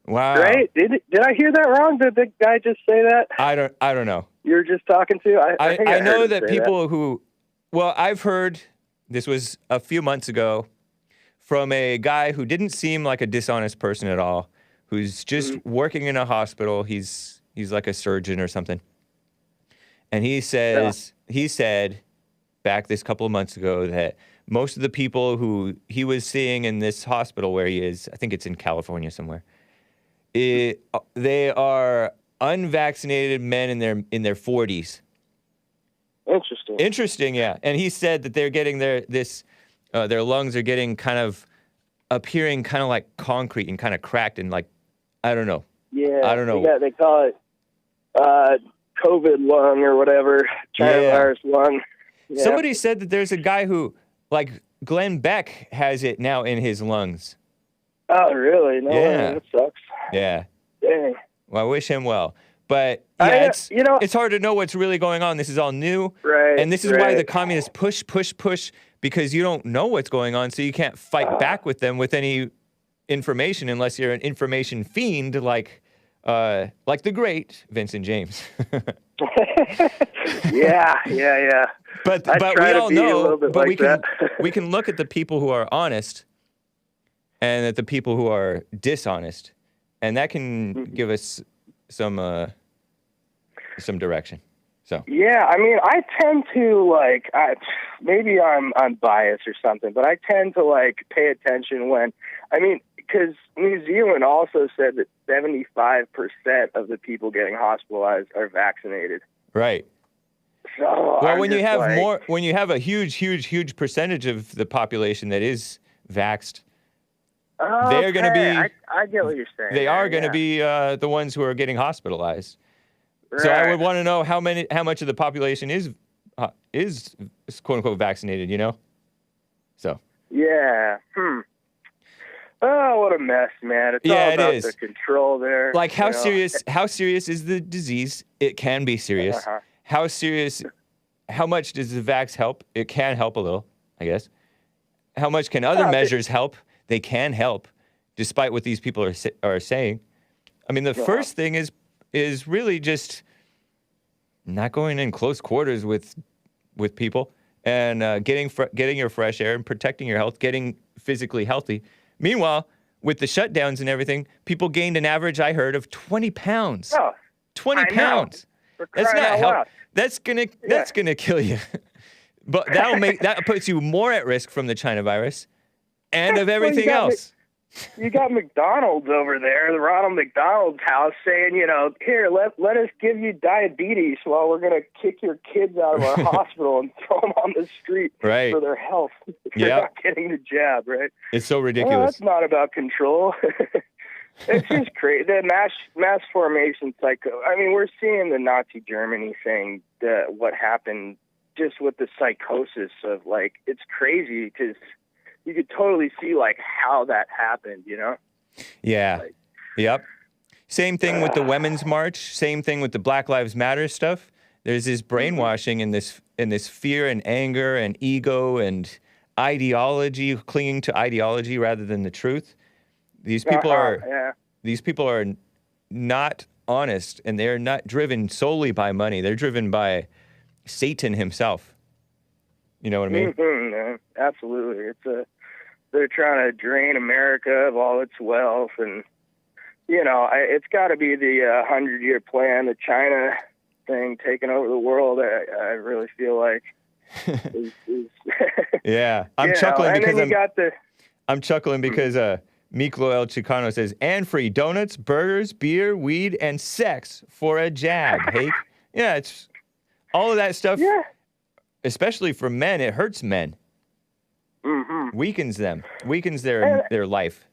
Wow. Right? Did I hear that wrong? Did the guy just say that? I don't know. You're just talking to? I think I know that people who, I've heard, this was a few months ago, from a guy who didn't seem like a dishonest person at all, who's just working in a hospital. He's like a surgeon or something. And he said back this couple of months ago that most of the people who he was seeing in this hospital where he is, I think it's in California somewhere, they are unvaccinated men in their 40s. Interesting. Interesting, yeah. And he said that they're getting their lungs are getting kind of appearing kind of like concrete and kind of cracked and like, I don't know. Yeah. I don't know. They call it COVID lung or whatever, China virus lung. Yeah. Somebody said that there's a guy who, like Glenn Beck, has it now in his lungs. Oh, really? No, that sucks. Yeah. Dang. Well, I wish him well. But yeah, it's hard to know what's really going on. This is all new. Right. And this is why the communists push, because you don't know what's going on, so you can't fight back with them with any information unless you're an information fiend like the great Vincent James. Yeah. But we all know, but we can look at the people who are honest and at the people who are dishonest, and that can give us some direction. So yeah, I mean, I tend to maybe I'm biased or something, but I tend to pay attention because New Zealand also said that 75% of the people getting hospitalized are vaccinated. Right. So well, when you have a huge percentage of the population that is vaxxed, they're going to be. I get what you're saying. They are going to be the ones who are getting hospitalized. Right. So I would want to know how much of the population is quote unquote vaccinated. You know. So. Yeah. Oh, what a mess, man! It's all about the control there. Like how serious is the disease? It can be serious. Uh-huh. How serious? How much does the vax help? It can help a little, I guess. How much can other measures help? They can help, despite what these people are saying. I mean, the first thing is really just not going in close quarters with people and getting your fresh air and protecting your health, getting physically healthy. Meanwhile, with the shutdowns and everything, people gained an average, I heard, of 20 pounds. Oh, 20 pounds. That's not help. That's gonna kill you. But that puts you more at risk from the China virus and of everything else. You got McDonald's over there, the Ronald McDonald's house, saying, here, let us give you diabetes while we're going to kick your kids out of our hospital and throw them on the street for their health. They're not getting the jab, right? It's so ridiculous. Well, that's not about control. It's just crazy. The mass formation psycho. I mean, we're seeing the Nazi Germany thing, what happened just with the psychosis of, it's crazy because you could totally see how that happened, Yeah. Yep. Same thing with the Women's March. Same thing with the Black Lives Matter stuff. There's this brainwashing and this fear and anger and ego and ideology, clinging to ideology rather than the truth. These people are not honest, and they're not driven solely by money. They're driven by Satan himself. You know what I mean? Mm-hmm, absolutely. They're trying to drain America of all its wealth, and it's got to be the 100-year plan, the China thing taking over the world. I really feel like is yeah. I'm chuckling because Miklo El Chicano says, and free donuts, burgers, beer, weed, and sex for a jab. Hake. Yeah, it's all of that stuff. Yeah. Especially for men, it hurts men. Mm-hmm. Weakens them. Weakens their life.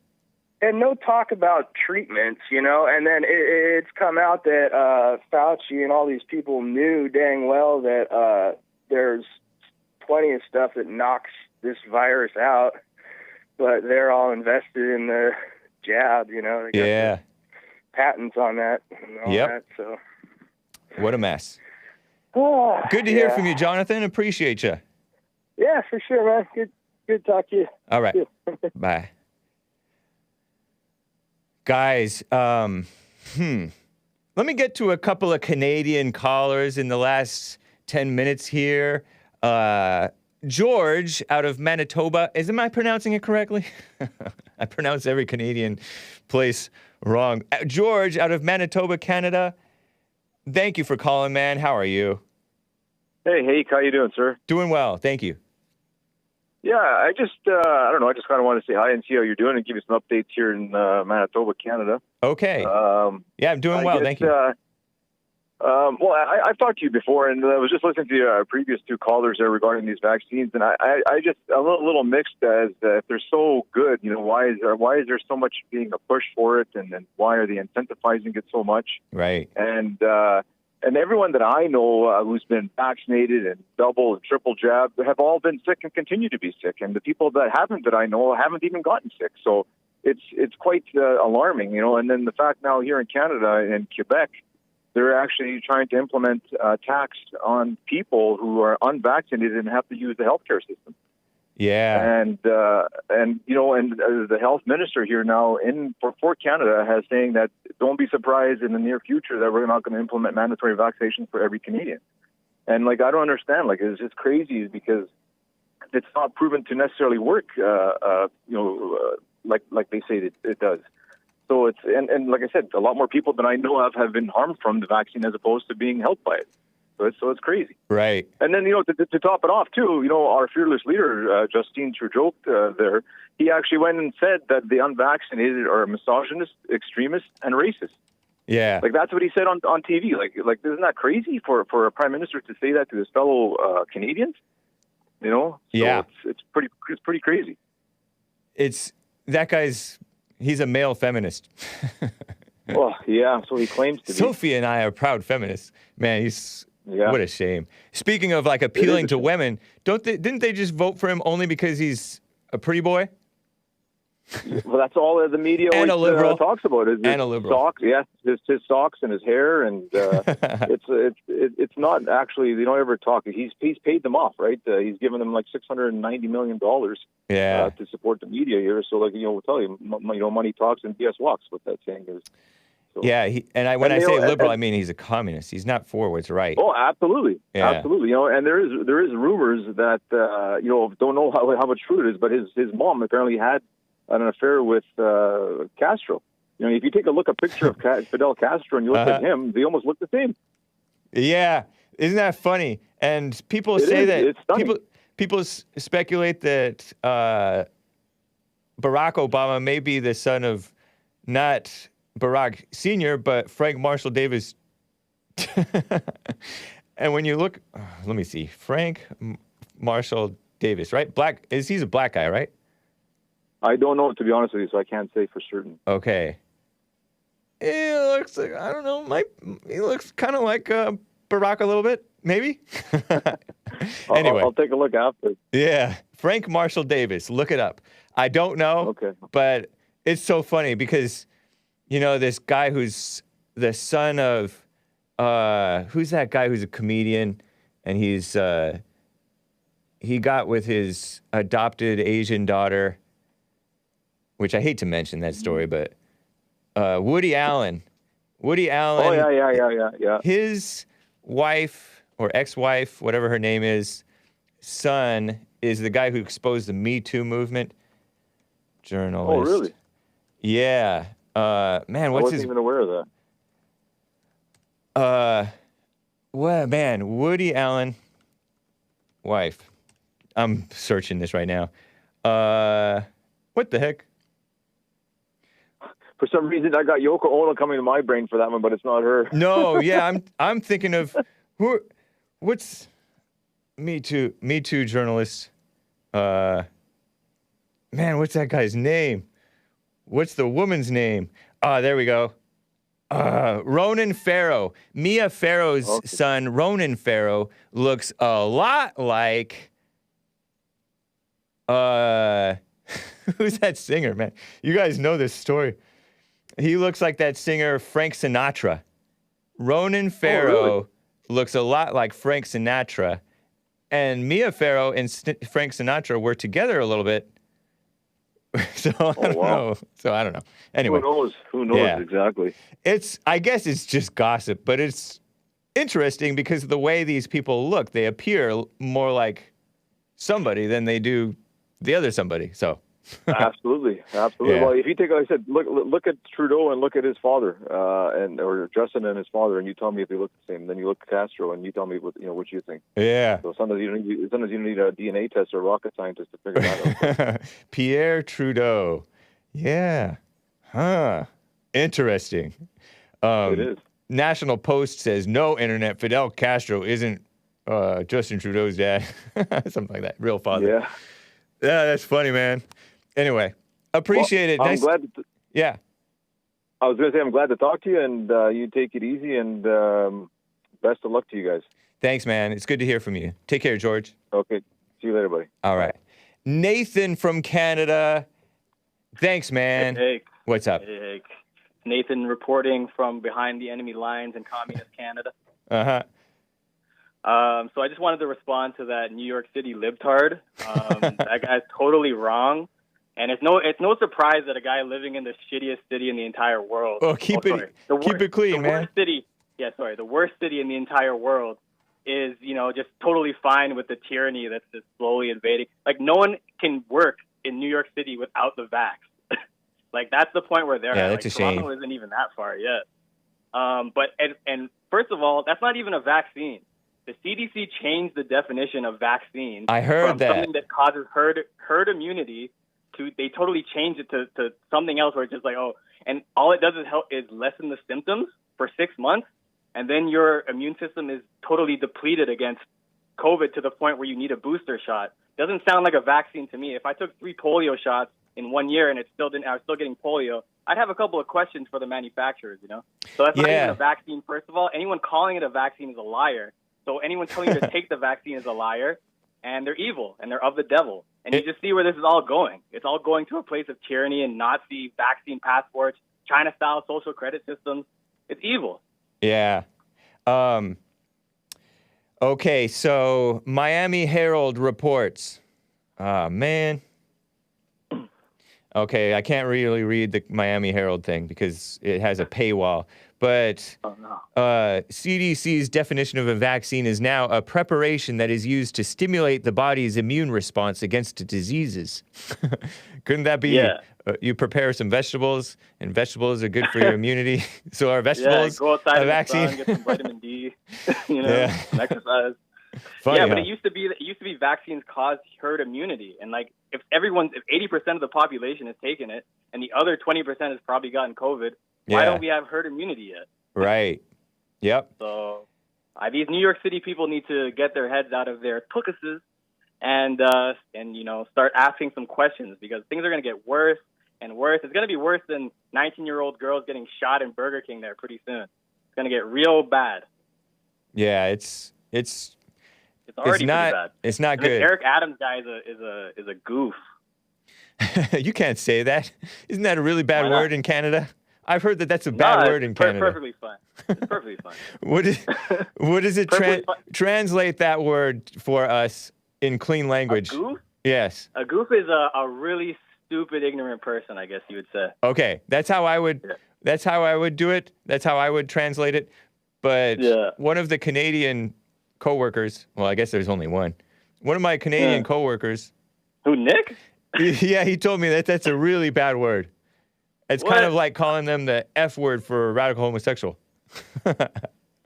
And no talk about treatments, and then it's come out that Fauci and all these people knew dang well that there's plenty of stuff that knocks this virus out, but they're all invested in the jab, They got the patents on that and all that, so. What a mess. Good to hear from you, Jonathan. Appreciate you. Yeah, for sure, man. Good to talk to you. All right. Bye. Guys, let me get to a couple of Canadian callers in the last 10 minutes here. George out of Manitoba. Am I pronouncing it correctly? I pronounce every Canadian place wrong. George out of Manitoba, Canada. Thank you for calling, man. How are you? Hey, Hake. How you doing, sir? Doing well. Thank you. Yeah, I just kind of wanted to say hi and see how you're doing and give you some updates here in Manitoba, Canada. Okay. Yeah, I'm doing well. Thank you. Well, I've talked to you before, and I was just listening to your previous two callers there regarding these vaccines, and I just a little mixed as if they're so good. Why is there so much being a push for it, and then why are they incentivizing it so much? Right. And everyone that I know who's been vaccinated and double and triple jabbed have all been sick and continue to be sick, and the people that haven't that I know haven't even gotten sick. So it's quite alarming, And then the fact now here in Canada and Quebec, they're actually trying to implement tax on people who are unvaccinated and have to use the healthcare system. Yeah. And the health minister here now for Canada has saying that don't be surprised in the near future that we're not going to implement mandatory vaccination for every Canadian. And I don't understand. It's just crazy because it's not proven to necessarily work. Like they say it does. So it's and like I said, a lot more people than I know of have been harmed from the vaccine as opposed to being helped by it. So it's crazy. Right. And then to top it off too, our fearless leader Justin Trudeau there, he actually went and said that the unvaccinated are misogynist, extremist, and racist. Yeah. That's what he said on TV. Isn't that crazy for a prime minister to say that to his fellow Canadians? So yeah. It's pretty crazy. He's a male feminist. Well, yeah, so he claims to be. Sophie and I are proud feminists. Man, what a shame. Speaking of appealing to women, didn't they just vote for him only because he's a pretty boy? Well, that's all the media and always, a liberal. Talks about. Is and a liberal. Socks, yes, his socks and his hair, and it's not actually. They don't ever talk. He's paid them off, right? He's given them $690 million. Yeah. To support the media here. So we'll tell you, money talks and BS walks. What that saying is. So. Yeah, when I say liberal, I mean he's a communist. He's not for what's right. Oh, absolutely, yeah. Absolutely. And there is rumors that don't know how much true it is, but his mom apparently had an affair with Castro. If you take a picture of Fidel Castro and you look at him, they almost look the same. Yeah, isn't that funny? And people say that people speculate that Barack Obama may be the son of not Barack Sr., but Frank Marshall Davis. And when you look, let me see, Frank Marshall Davis, right? He's a black guy, right? I don't know, to be honest with you, so I can't say for certain. Okay. He looks like, I don't know, he looks kind of like Barack a little bit, maybe? Anyway. I'll take a look after. Yeah. Frank Marshall Davis, look it up. I don't know, okay, but it's so funny because, this guy who's the son of, who's that guy who's a comedian, and he got with his adopted Asian daughter, which I hate to mention that story, but Woody Allen. Oh, yeah. His wife or ex-wife, whatever her name is, son is the guy who exposed the Me Too movement. Journalist. Oh, really? Yeah. Man, I wasn't even aware of that. Woody Allen, wife. I'm searching this right now. What the heck? For some reason, I got Yoko Ono coming to my brain for that one, but it's not her. No, yeah, I'm thinking of what's Me Too journalist. Man, what's that guy's name? What's the woman's name? There we go. Ronan Farrow. Mia Farrow's son, Ronan Farrow, looks a lot like who's that singer, man? You guys know this story. He looks like that singer Frank Sinatra. Ronan Farrow looks a lot like Frank Sinatra. And Mia Farrow and Frank Sinatra were together a little bit. So I don't know. Anyway. Who knows exactly? I guess it's just gossip, but it's interesting because of the way these people look. They appear more like somebody than they do the other somebody. So Absolutely. Yeah. Well, if you take, like I said, look at Trudeau and look at his father, or Justin and his father, and you tell me if they look the same. Then you look at Castro and you tell me what you think. Yeah. So sometimes you need a DNA test or a rocket scientist to figure that out. Pierre Trudeau. Yeah. Huh. Interesting. It is. National Post says, no internet, Fidel Castro isn't Justin Trudeau's dad. Something like that. Real father. Yeah. Yeah, that's funny, man. Anyway, appreciate it. I'm Nice. glad. Yeah. I was going to say I'm glad to talk to you, and you take it easy, and best of luck to you guys. Thanks, man. It's good to hear from you. Take care, George. Okay. See you later, buddy. All right. Nathan from Canada. Thanks, man. Hey, What's up? Hake. Nathan reporting from behind the enemy lines in communist Canada. Uh-huh. So I just wanted to respond to that New York City libtard. That guy's totally wrong. And it's no surprise that a guy living in the shittiest city in the entire world. Oh, keep it clean, man. The worst city in the entire world is, just totally fine with the tyranny that's just slowly invading. Like, no one can work in New York City without the vax. Like, that's the point where they're at. That's like, a shame. Toronto isn't even that far yet. But first of all, that's not even a vaccine. The CDC changed the definition of vaccine. I heard from that. Something that causes herd immunity they totally changed it to something else where it's just like, and all it does is lessen the symptoms for 6 months, and then your immune system is totally depleted against COVID to the point where you need a booster shot. Doesn't sound like a vaccine to me. If I took 3 polio shots in 1 year and I was still getting polio, I'd have a couple of questions for the manufacturers, So that's not even a vaccine, first of all. Anyone calling it a vaccine is a liar. So anyone telling you to take the vaccine is a liar, and they're evil, and they're of the devil. And you just see where this is all going. It's all going to a place of tyranny and Nazi vaccine passports, China-style social credit systems. It's evil. Yeah. Okay, so Miami Herald reports. Man. Okay, I can't really read the Miami Herald thing because it has a paywall. But CDC's definition of a vaccine is now a preparation that is used to stimulate the body's immune response against diseases. Couldn't that be? Yeah. You prepare some vegetables, and vegetables are good for your immunity. So are vegetables go outside a in vaccine? The sun, get some vitamin D, and exercise. Funny, yeah, but huh? it used to be vaccines caused herd immunity, and like if 80% of the population has taken it, and the other 20% has probably gotten COVID, why don't we have herd immunity yet? Right. Yep. So these New York City people need to get their heads out of their tuchuses and start asking some questions, because things are going to get worse and worse. It's going to be worse than 19-year-old girls getting shot in Burger King there pretty soon. It's going to get real bad. Yeah, it's already pretty bad. It's not and good. This Eric Adams guy is a goof. You can't say that. Isn't that a really bad word in Canada? I've heard that that's a bad word in Canada. Perfectly fine. It's perfectly fine. What does it translate that word for us in clean language? A goof? Yes. A goof is a really stupid, ignorant person, I guess you would say. Okay, that's how I would. Yeah. That's how I would do it. That's how I would translate it. But one of the Canadian coworkers. Well, I guess there's only one. One of my Canadian coworkers. Who, Nick? Yeah, he told me that's a really bad word. It's kind of like calling them the F word for a radical homosexual.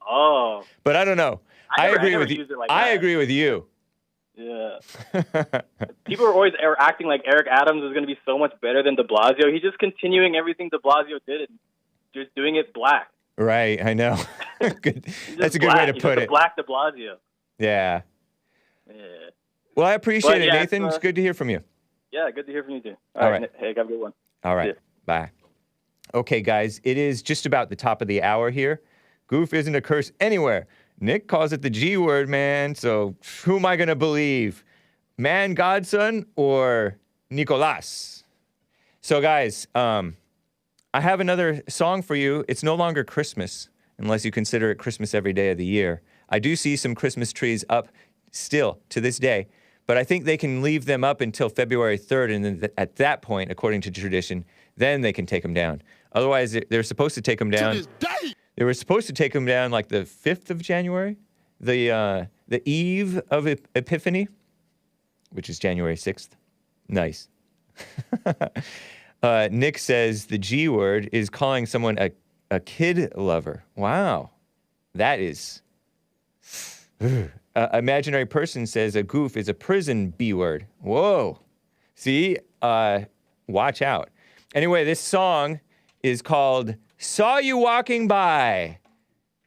Oh. But I don't know. I agree with you. I agree with you. Yeah. People are always acting like Eric Adams is going to be so much better than de Blasio. He's just continuing everything de Blasio did and just doing it black. Right, I know. Good. That's a good way to put it. Black de Blasio. Yeah. Yeah. Well, I appreciate it, Nathan. It's good to hear from you. Yeah, good to hear from you too. All right. Hey, have a good one. All right. Bye. Okay, guys, it is just about the top of the hour here. Goof isn't a curse anywhere. Nick calls it the G word, man. So who am I going to believe? Man, Godson, or Nicolas? So, guys, I have another song for you. It's no longer Christmas, unless you consider it Christmas every day of the year. I do see some Christmas trees up still to this day, but I think they can leave them up until February 3rd, and then at that point, according to tradition, then they can take them down. Otherwise, they're supposed to take them down. To this day. They were supposed to take them down like the 5th of January, the eve of Epiphany, which is January 6th. Nice. Nick says the G word is calling someone a kid lover. Wow. That is... imaginary person says a goof is a prison B word. Whoa. See? Watch out. Anyway, this song is called Saw You Walking By.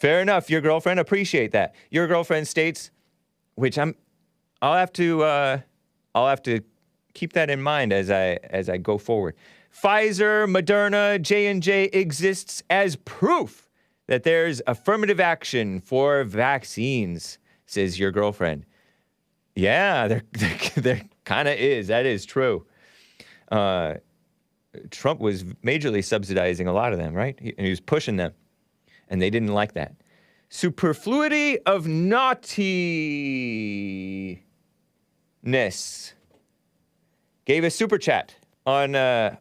Fair enough. Your girlfriend, appreciate that. Your girlfriend states, which I'll have to keep that in mind as I go forward. Pfizer, Moderna, J&J exists as proof that there's affirmative action for vaccines, says your girlfriend. Yeah, there kind of is. That is true. Trump was majorly subsidizing a lot of them, right? And he was pushing them, and they didn't like that. Superfluity of naughtiness. Gave a super chat on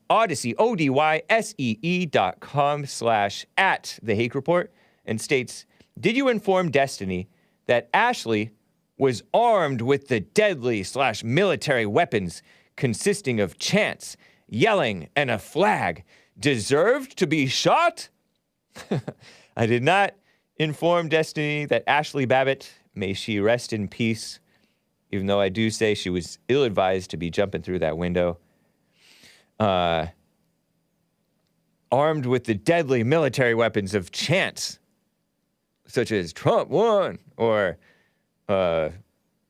Odyssey, ODYSEE.com/@the Hake Report, and states, did you inform Destiny that Ashley was armed with the deadly/military weapons consisting of chants, yelling, and a flag, deserved to be shot? I did not inform Destiny that Ashley Babbitt, may she rest in peace, even though I do say she was ill-advised to be jumping through that window. Armed with the deadly military weapons of chants, such as Trump won, or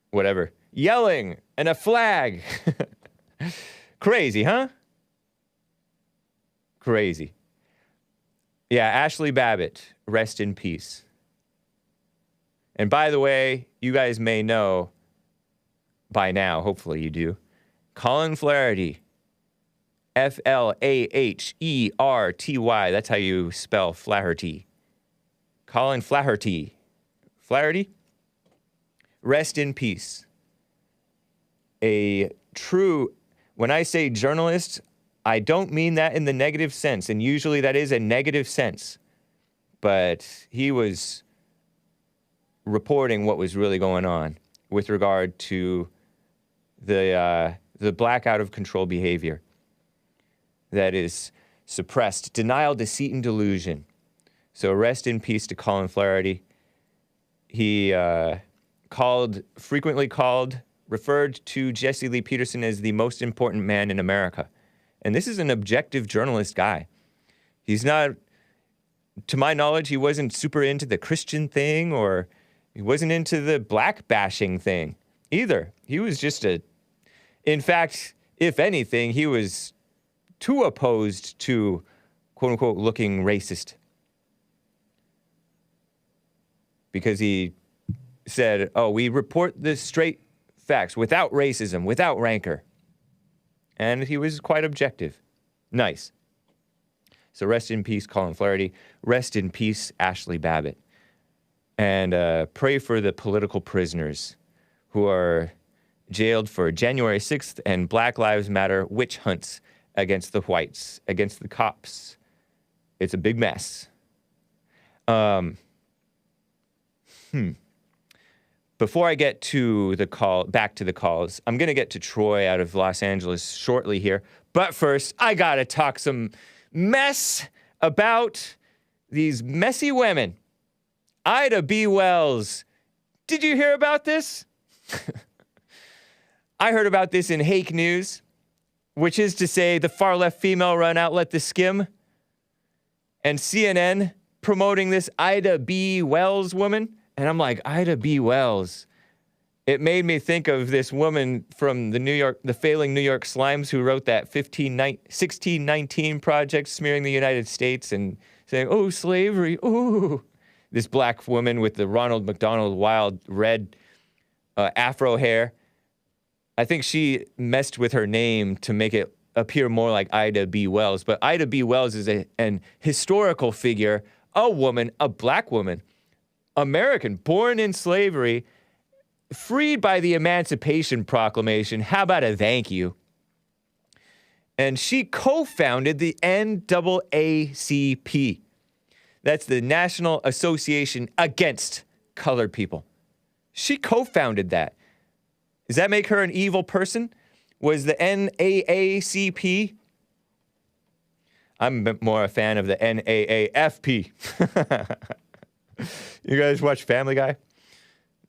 whatever, yelling, and a flag. Crazy, huh? Crazy. Yeah, Ashley Babbitt, rest in peace. And by the way, you guys may know by now, hopefully you do, Colin Flaherty, Flaherty, that's how you spell Flaherty. Colin Flaherty. Flaherty? Rest in peace. A true, when I say journalist, I don't mean that in the negative sense, and usually that is a negative sense. But he was reporting what was really going on with regard to the black out of control behavior that is suppressed, denial, deceit, and delusion. So rest in peace to Colin Flaherty. He referred to Jesse Lee Peterson as the most important man in America. And this is an objective journalist guy. He's not, to my knowledge, he wasn't super into the Christian thing, or he wasn't into the black bashing thing either. He was just in fact, if anything, he was too opposed to, quote unquote, looking racist. Because he said, oh, we report the straight facts without racism, without rancor. And he was quite objective. Nice. So rest in peace, Colin Flaherty. Rest in peace, Ashley Babbitt. And pray for the political prisoners who are jailed for January 6th and Black Lives Matter witch hunts against the whites, against the cops. It's a big mess. Before I get to back to the calls, I'm going to get to Troy out of Los Angeles shortly here. But first, I got to talk some mess about these messy women. Ida B. Wells. Did you hear about this? I heard about this in Hake News, which is to say the far-left female-run outlet The Skim, and CNN promoting this Ida B. Wells woman. And I'm like, Ida B. Wells. It made me think of this woman from the failing New York Slimes who wrote that 1619 project smearing the United States and saying, oh, slavery, ooh. This black woman with the Ronald McDonald wild red afro hair. I think she messed with her name to make it appear more like Ida B. Wells. But Ida B. Wells is an historical figure, a woman, a black woman, American, born in slavery, freed by the Emancipation Proclamation. How about a thank you? And she co-founded the NAACP. That's the National Association Against Colored People. She co-founded that. Does that make her an evil person? Was the NAACP? I'm more a fan of the NAAFP. You guys watch Family Guy?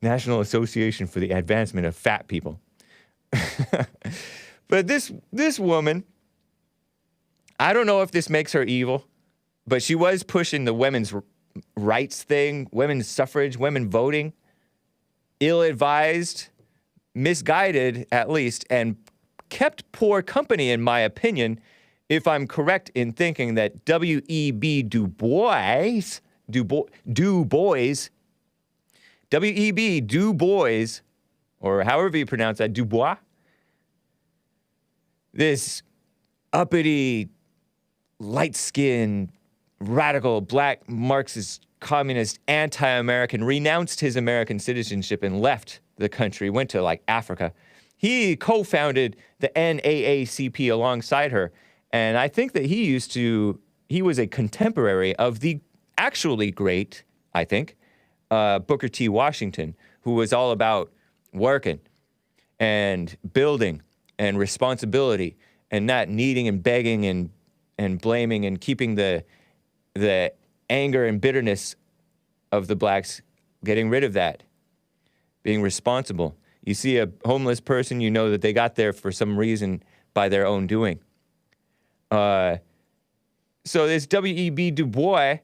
National Association for the Advancement of Fat People. But this woman, I don't know if this makes her evil, but she was pushing the women's rights thing, women's suffrage, women voting, ill-advised, misguided at least, and kept poor company, in my opinion, if I'm correct in thinking that W.E.B. Du Bois, W.E.B. Du Bois, or however you pronounce that, Du Bois, this uppity, light-skinned, radical, black, Marxist, communist, anti-American, renounced his American citizenship and left the country, went to, like, Africa. He co-founded the NAACP alongside her, and I think that he was a contemporary of the actually great, I think, Booker T. Washington, who was all about working and building and responsibility and not needing and begging and blaming and keeping the anger and bitterness of the blacks, getting rid of that, being responsible. You see a homeless person, you know that they got there for some reason by their own doing. So this W.E.B. Du Bois,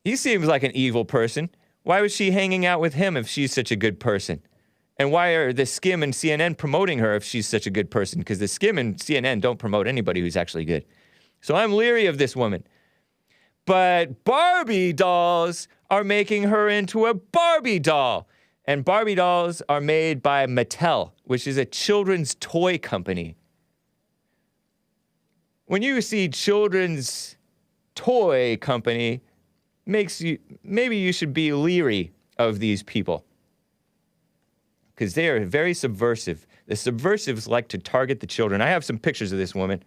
he seems like an evil person. Why was she hanging out with him if she's such a good person? And why are the Skim and CNN promoting her if she's such a good person? Because the Skim and CNN don't promote anybody who's actually good. So I'm leery of this woman. But Barbie dolls are making her into a Barbie doll. And Barbie dolls are made by Mattel, which is a children's toy company. When you see children's toy company, maybe you should be leery of these people. Because they are very subversive. The subversives like to target the children. I have some pictures of this woman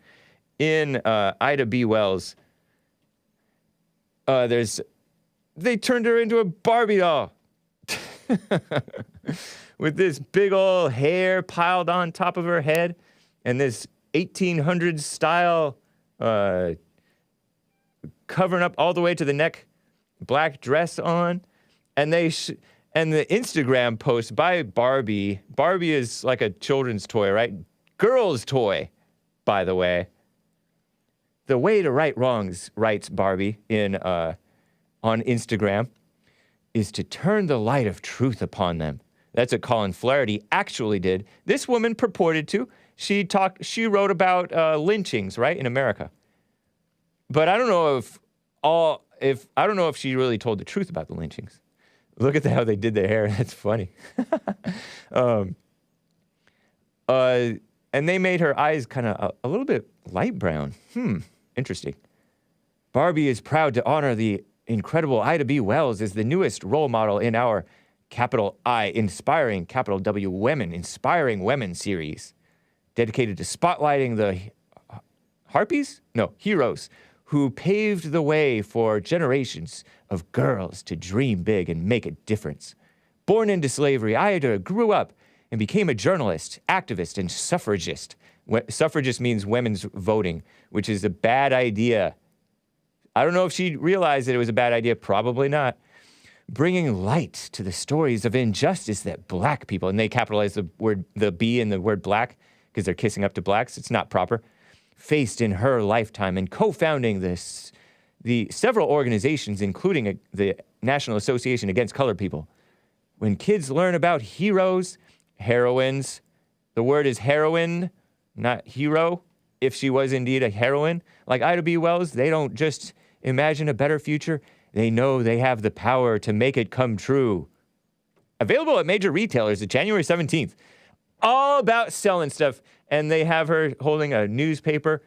in Ida B. Wells. They turned her into a Barbie doll. With this big old hair piled on top of her head and this 1800s style covering up all the way to the neck, black dress on. And and the Instagram post by Barbie is like a children's toy, right? Girl's toy, by the way. The way to right wrongs, writes Barbie on Instagram, is to turn the light of truth upon them. That's what Colin Flaherty actually did. This woman purported to. She wrote about lynchings, right, in America. But I don't know if she really told the truth about the lynchings. Look at how they did their hair. That's funny. And they made her eyes kind of a little bit light brown. Interesting. Barbie is proud to honor the incredible Ida B. Wells as the newest role model in our capital I, inspiring, capital W, women, inspiring women series, dedicated to spotlighting the heroes who paved the way for generations of girls to dream big and make a difference. Born into slavery, Ida grew up and became a journalist, activist, and suffragist. Suffragist means women's voting, which is a bad idea. I don't know if she realized that it was a bad idea. Probably not. Bringing light to the stories of injustice that black people, and they capitalize the B in the word black because they're kissing up to blacks. It's not proper. Faced in her lifetime, and co-founding the several organizations, including the National Association Against Colored People. When kids learn about heroes, heroines, the word is heroine, not hero. If she was indeed a heroine, like Ida B. Wells, they don't just imagine a better future. They know they have the power to make it come true. Available at major retailers at January 17th. All about selling stuff. And they have her holding a newspaper,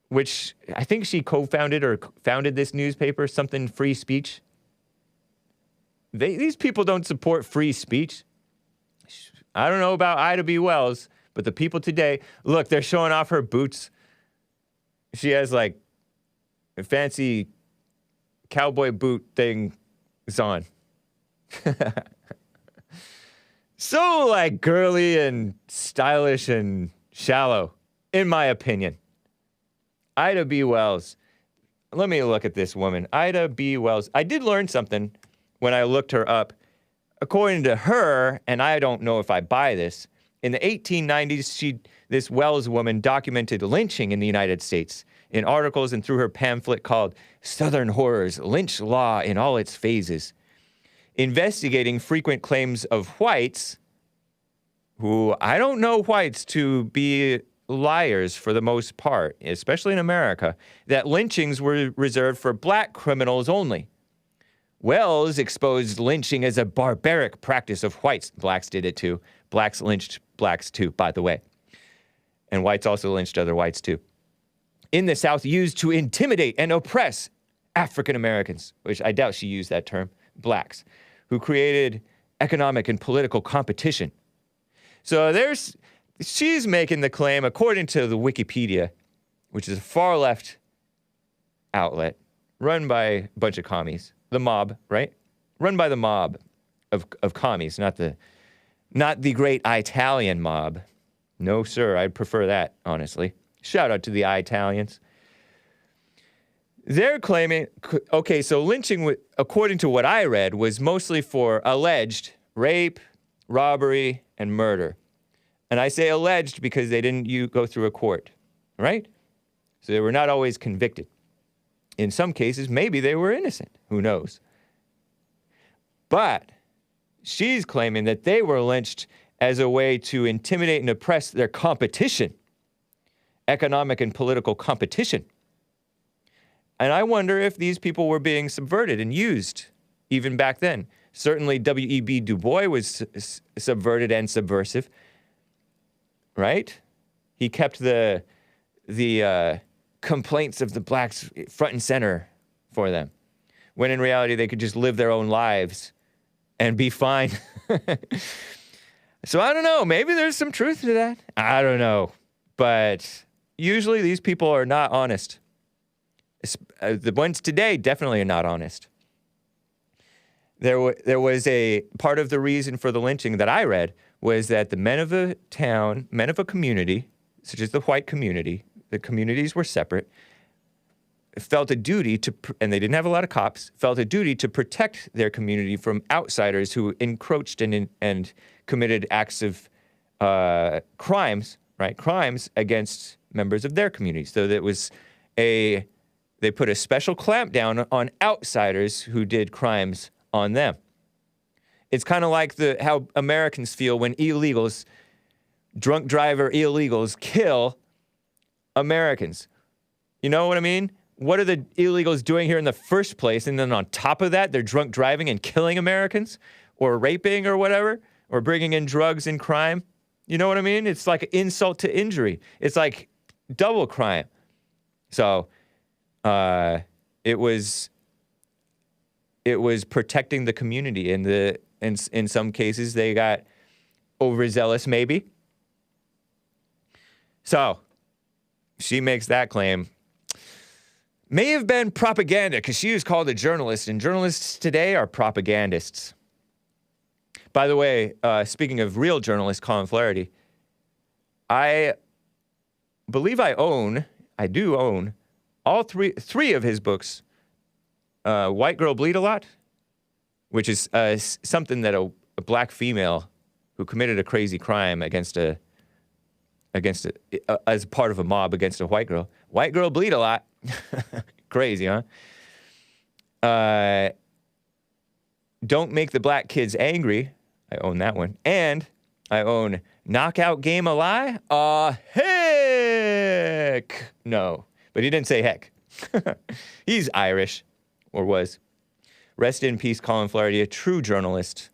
which I think she co-founded or founded this newspaper, something free speech. These people don't support free speech. I don't know about Ida B. Wells, but the people today, look, they're showing off her boots. She has like a fancy cowboy boot thing on. So like girly and stylish and shallow, in my opinion. Ida B. Wells. Let me look at this woman. Ida B. Wells. I did learn something when I looked her up. According to her, and I don't know if I buy this, In the 1890s, this Wells woman documented lynching in the United States in articles and through her pamphlet called Southern Horrors, Lynch Law in All Its Phases, investigating frequent claims of whites, who I don't know whites to be liars for the most part, especially in America, that lynchings were reserved for black criminals only. Wells exposed lynching as a barbaric practice of whites. Blacks did it too. Blacks lynched blacks too, by the way. And whites also lynched other whites too. In the South, used to intimidate and oppress African Americans, which I doubt she used that term, blacks, who created economic and political competition. So she's making the claim, according to the Wikipedia, which is a far left outlet run by a bunch of commies, the mob, right? Run by the mob of commies, not the great Italian mob. No, sir, I'd prefer that, honestly. Shout out to the Italians. They're claiming, okay, so lynching, according to what I read, was mostly for alleged rape, robbery, and murder. And I say alleged because they didn't go through a court, right? So they were not always convicted. In some cases, maybe they were innocent. Who knows? But she's claiming that they were lynched as a way to intimidate and oppress their competition, economic and political competition. And I wonder if these people were being subverted and used even back then. Certainly W.E.B. Du Bois was subverted and subversive, right? He kept the complaints of the blacks front and center for them, when in reality they could just live their own lives and be fine. So I don't know. Maybe there's some truth to that. I don't know. But usually these people are not honest. The ones today definitely are not honest. There was a part of the reason for the lynching that I read was that the men of a town, men of a community, such as the white community, the communities were separate, felt a duty to, and they didn't have a lot of cops, felt a duty to protect their community from outsiders who encroached and committed acts of crimes, right? Crimes against members of their community. So that was they put a special clamp down on outsiders who did crimes on them. It's kind of like how Americans feel when illegals, drunk driver illegals, kill Americans. You know what I mean? What are the illegals doing here in the first place? And then on top of that, they're drunk driving and killing Americans or raping or whatever, or bringing in drugs and crime. You know what I mean? It's like insult to injury. It's like double crime. So it was protecting the community. And in some cases, they got overzealous, maybe. So she makes that claim. May have been propaganda, because she was called a journalist, and journalists today are propagandists. By the way, speaking of real journalist Colin Flaherty, I believe I do own all three of his books. White Girl Bleed a Lot, which is something that a black female who committed a crazy crime as part of a mob against a white girl. White Girl Bleed a Lot. Crazy, huh? Don't Make the Black Kids Angry. I own that one. And I own Knockout Game a Lie? Heck! No. But he didn't say heck. He's Irish, or was. Rest in peace, Colin Flaherty, a true journalist.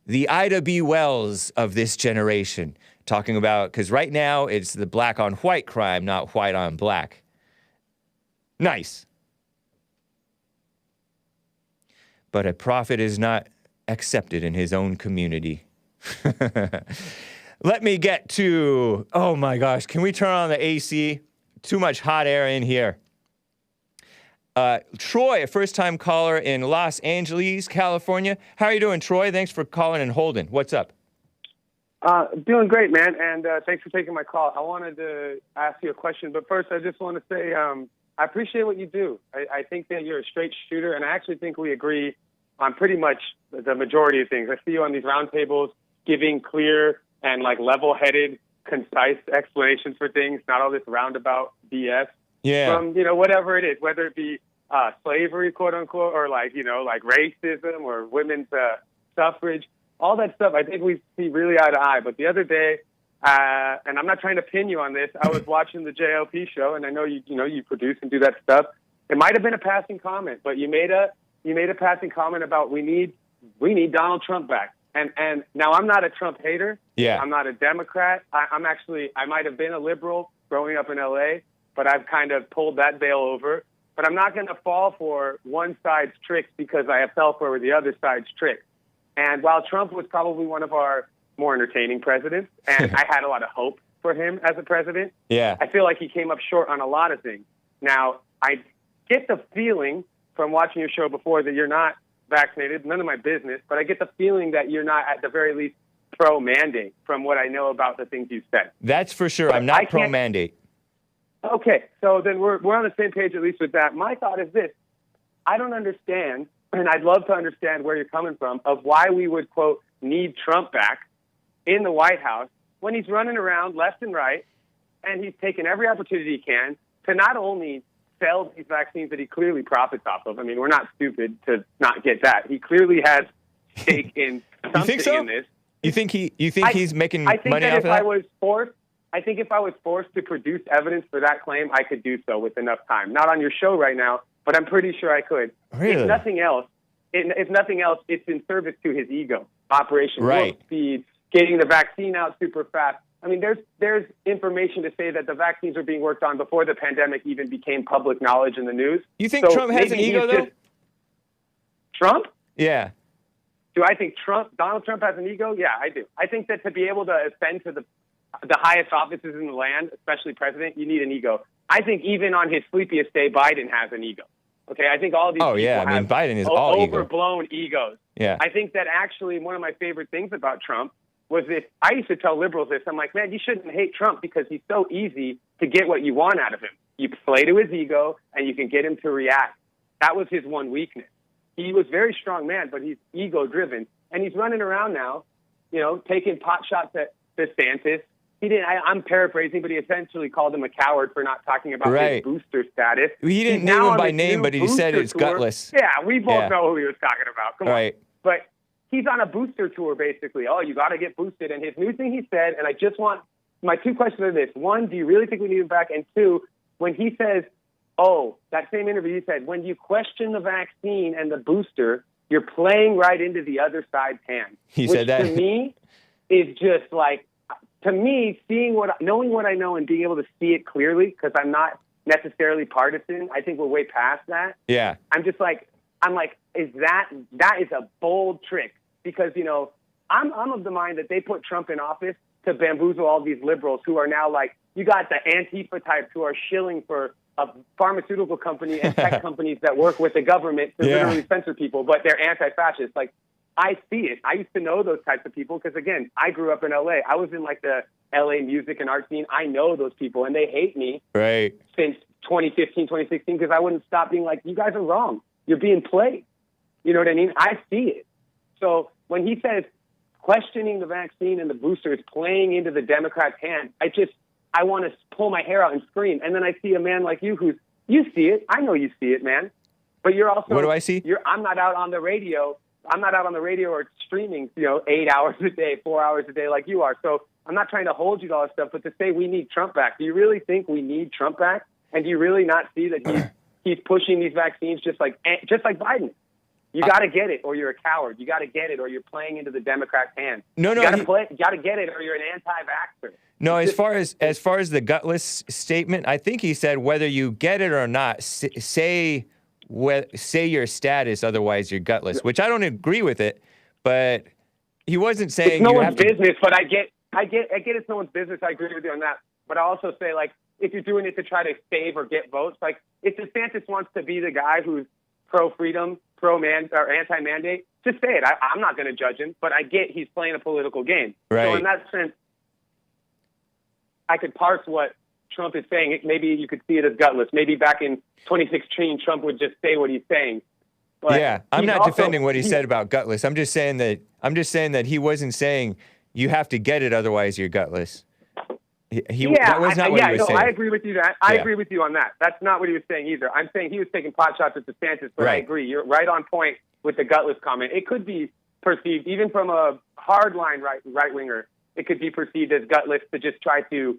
The Ida B. Wells of this generation. Talking about, because right now it's the black on white crime, not white on black. Nice. But a prophet is not accepted in his own community. Let me get to, oh my gosh, can we turn on the AC? Too much hot air in here. Troy, a first-time caller in Los Angeles, California. How are you doing, Troy? Thanks for calling and holding. What's up? Doing great, man, and thanks for taking my call. I wanted to ask you a question, but first I just want to say I appreciate what you do. I think that you're a straight shooter, and I actually think we agree on pretty much the majority of things. I see you on these roundtables giving clear and like level-headed, concise explanations for things, not all this roundabout BS from, whatever it is, whether it be slavery, quote unquote, or like racism or women's suffrage, all that stuff. I think we see really eye to eye. But the other day, and I'm not trying to pin you on this, I was watching the JLP show, and I know you produce and do that stuff. It might have been a passing comment, but you made a passing comment about we need Donald Trump back. And now I'm not a Trump hater. Yeah. I'm not a Democrat. I might have been a liberal growing up in LA, but I've kind of pulled that veil over. But I'm not going to fall for one side's tricks because I have fell for the other side's tricks. And while Trump was probably one of our more entertaining presidents, and I had a lot of hope for him as a president, I feel like he came up short on a lot of things. Now, I get the feeling from watching your show before that you're not vaccinated, none of my business, but I get the feeling that you're not at the very least pro-mandate from what I know about the things you've said. That's for sure. I'm not pro-mandate. Okay, so then we're on the same page at least with that. My thought is this. I don't understand, and I'd love to understand where you're coming from, of why we would, quote, need Trump back in the White House when he's running around left and right, and he's taken every opportunity he can to not only sell these vaccines that he clearly profits off of. I mean, we're not stupid to not get that. He clearly has stake in something in this. You think he's making money off of that? I think if I was forced to produce evidence for that claim, I could do so with enough time. Not on your show right now, but I'm pretty sure I could. Really? If nothing else, it's in service to his ego. Operation Warp Speed, getting the vaccine out super fast. I mean, there's information to say that the vaccines were being worked on before the pandemic even became public knowledge in the news. You think Trump has an ego, though? Trump? Yeah. Do I think Donald Trump has an ego? Yeah, I do. I think that to be able to ascend to the highest offices in the land, especially president, you need an ego. I think even on his sleepiest day, Biden has an ego. Okay, I think all these people have Biden is all overblown egos. Yeah. I think that actually one of my favorite things about Trump was this. I used to tell liberals this. I'm like, man, you shouldn't hate Trump because he's so easy to get what you want out of him. You play to his ego, and you can get him to react. That was his one weakness. He was a very strong man, but he's ego-driven. And he's running around now, taking pot shots at DeSantis. He didn't. I'm paraphrasing, but he essentially called him a coward for not talking about his booster status. He didn't name him by name, but he said it's gutless. Yeah, we both know who he was talking about. Come on. But he's on a booster tour, basically. Oh, you got to get boosted. And his new thing he said, and I just want my two questions are this. One, do you really think we need him back? And two, when he says, that same interview, he said, when you question the vaccine and the booster, you're playing right into the other side's hand. He said that. To me is just like, knowing what I know and being able to see it clearly, because I'm not necessarily partisan. I think we're way past that. Yeah. I'm like, that is a bold trick because, I'm of the mind that they put Trump in office to bamboozle all these liberals who are now like, you got the Antifa types who are shilling for a pharmaceutical company and tech companies that work with the government to literally censor people, but they're anti-fascist. Like, I see it. I used to know those types of people because, again, I grew up in L.A. I was in, like, the L.A. music and art scene. I know those people, and they hate me since 2015, 2016 because I wouldn't stop being like, you guys are wrong. You're being played. You know what I mean? I see it. So when he says questioning the vaccine and the booster is playing into the Democrats' hand, I want to pull my hair out and scream. And then I see a man like you you see it. I know you see it, man. But you're also... What do I see? I'm not out on the radio. I'm not out on the radio or streaming, 8 hours a day, 4 hours a day like you are. So I'm not trying to hold you to all that stuff, but to say we need Trump back, do you really think we need Trump back? And do you really not see that he's pushing these vaccines just like Biden? You got to get it or you're a coward. You got to get it or you're playing into the Democrats' hand. No. You got to get it or you're an anti-vaxxer. No, as far as the gutless statement, I think he said whether you get it or not, say your status, otherwise you're gutless, which I don't agree with it, but he wasn't saying it's no one's business, but I get it's no one's business. I agree with you on that. But I also say, like, if you're doing it to try to save or get votes, like if DeSantis wants to be the guy who's pro-freedom, pro-man or anti-mandate, just say it. I'm not going to judge him, but I get he's playing a political game. Right. So in that sense, I could parse what Trump is saying. Maybe you could see it as gutless. Maybe back in 2016, Trump would just say what he's saying. But I'm not defending what he said about gutless. I'm just saying that he wasn't saying you have to get it, otherwise you're gutless. That was not what he was saying. I agree with you. I agree with you on that. That's not what he was saying either. I'm saying he was taking pot shots at DeSantis, but I agree. You're right on point with the gutless comment. It could be perceived, even from a hardline right winger, it could be perceived as gutless to just try to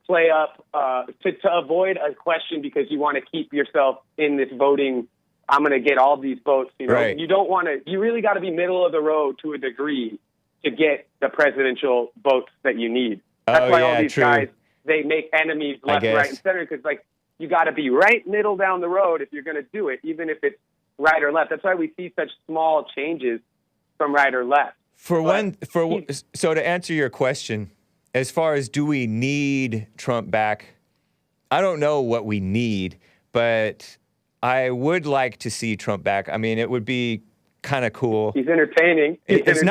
play up to avoid a question because you want to keep yourself in this voting. I'm going to get all these votes. You know, you don't want to. You really got to be middle of the road to a degree to get the presidential votes that you need. That's why all these guys, they make enemies left, right, and center, because like you got to be right middle down the road if you're going to do it, even if it's right or left. That's why we see such small changes from right or left. So to answer your question, as far as do we need Trump back, I don't know what we need, but I would like to see Trump back. I mean, it would be kind of cool. He's entertaining. It's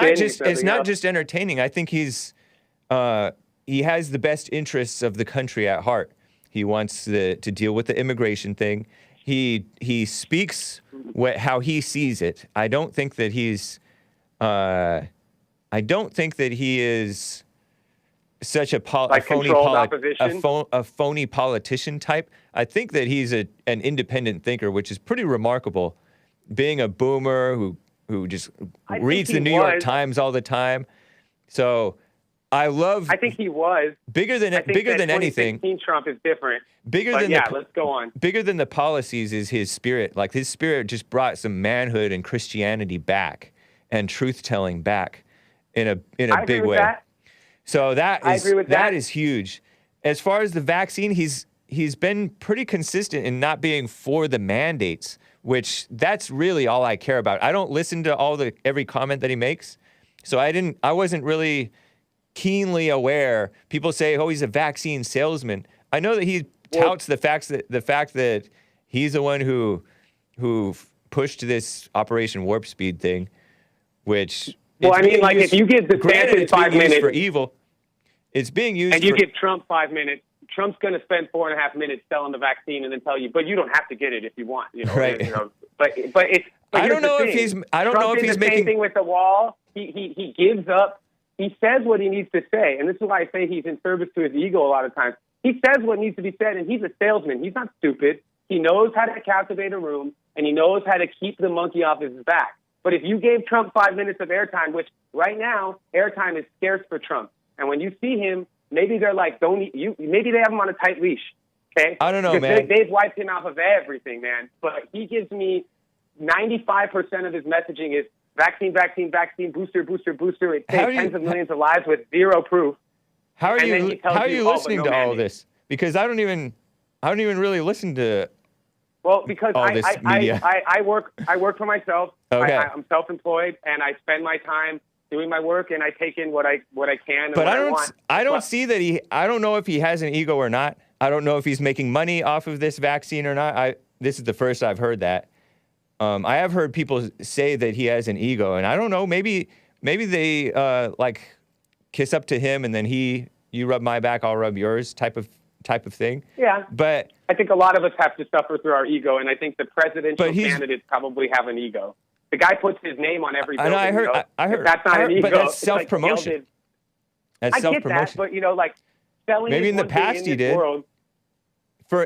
not just entertaining. I think he has the best interests of the country at heart. He wants to deal with the immigration thing. He speaks how he sees it. I don't think that he is such a phony politician type. I think that he's an independent thinker, which is pretty remarkable. Being a boomer who just reads the New York Times all the time. So I think he was bigger than anything. Trump is different. Let's go on. Bigger than the policies is his spirit. Like his spirit just brought some manhood and Christianity back and truth telling back in a big way. So that is huge. As far as the vaccine, he's been pretty consistent in not being for the mandates, which that's really all I care about. I don't listen to every comment that he makes, so I wasn't really keenly aware. People say, "Oh, he's a vaccine salesman." I know that he touts the fact that he's the one who pushed this Operation Warp Speed thing, which if you give DeSantis 5 minutes for evil, it's being used. And you give Trump 5 minutes, Trump's going to spend 4.5 minutes selling the vaccine and then tell you, but you don't have to get it if you want. You know, right? I don't know if he's making same thing with the wall. He gives up. He says what he needs to say, and this is why I say he's in service to his ego a lot of times. He says what needs to be said, and he's a salesman. He's not stupid. He knows how to captivate a room, and he knows how to keep the monkey off his back. But if you gave Trump 5 minutes of airtime, which right now airtime is scarce for Trump, and when you see him, maybe they're like, maybe they have him on a tight leash. Okay, I don't know, man. They've wiped him off of everything, man. But he gives me 95% of his messaging is vaccine, vaccine, vaccine, booster, booster, booster. It saves tens of millions of lives with zero proof. How are you listening to all of this? Because I don't even really listen to. Well, because media. I work for myself. Okay. I'm self-employed, and I spend my time doing my work, and I take in what I can. And but what I don't see that I don't know if he has an ego or not. I don't know if he's making money off of this vaccine or not. This is the first I've heard that. I have heard people say that he has an ego, and I don't know. Maybe they kiss up to him, and then you rub my back, I'll rub yours, type of thing. Yeah. But I think a lot of us have to suffer through our ego, and I think the presidential candidates probably have an ego. The guy puts his name on every building. I heard. That's not an ego. But that's self-promotion. I get that, but selling. Maybe in the past he did. World,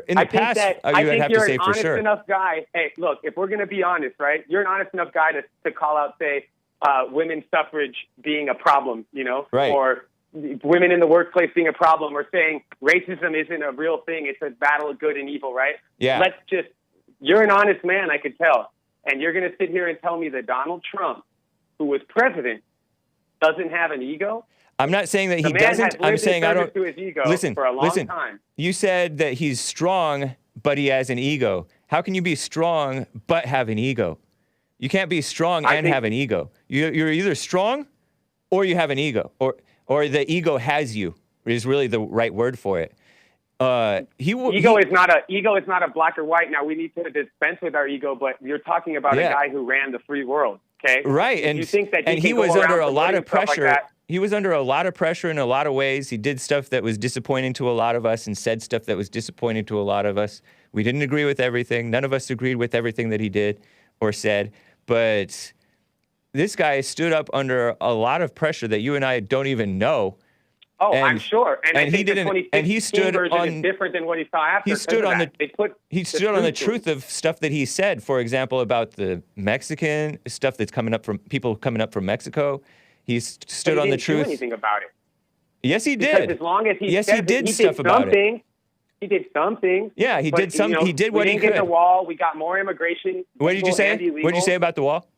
in the past, you would have to say for sure. You're an honest enough guy. Hey, look, if we're going to be honest, right? You're an honest enough guy to call out, say, women's suffrage being a problem, right? Or women in the workplace being a problem, or saying racism isn't a real thing. It's a battle of good and evil, right? Yeah. You're an honest man, I could tell. And you're going to sit here and tell me that Donald Trump, who was president, doesn't have an ego? I'm not saying that he doesn't. I'm saying I don't. To his ego listen, for a long time. You said that he's strong, but he has an ego. How can you be strong but have an ego? You can't be strong and have an ego. You're either strong or you have an ego, or the ego has you is really the right word for it. Ego is not a black or white. Now we need to dispense with our ego, but you're talking about a guy who ran the free world, okay? Right, and you think that he was under a lot of pressure. He was under a lot of pressure in a lot of ways. He did stuff that was disappointing to a lot of us and said stuff that was disappointing to a lot of us. We didn't agree with everything. None of us agreed with everything that he did or said. But this guy stood up under a lot of pressure that you and I don't even know. Oh, And- I'm sure. And I and think he the didn't- 2016 and he stood version on- is different than what he saw after. He stood on the They put he stood on the truth to it. of stuff that he said. For example, about the Mexican stuff that's coming up from people coming up from Mexico. He stood But on he the didn't do truth. anything about it. Yes, he Because did. as long as he Yes, said he did that stuff about it. something, he did some things. Yeah, he but, did some. you know, He did what we he didn't get the could. wall. We got more immigration. What did you legal say? and illegal. What did you say about the wall?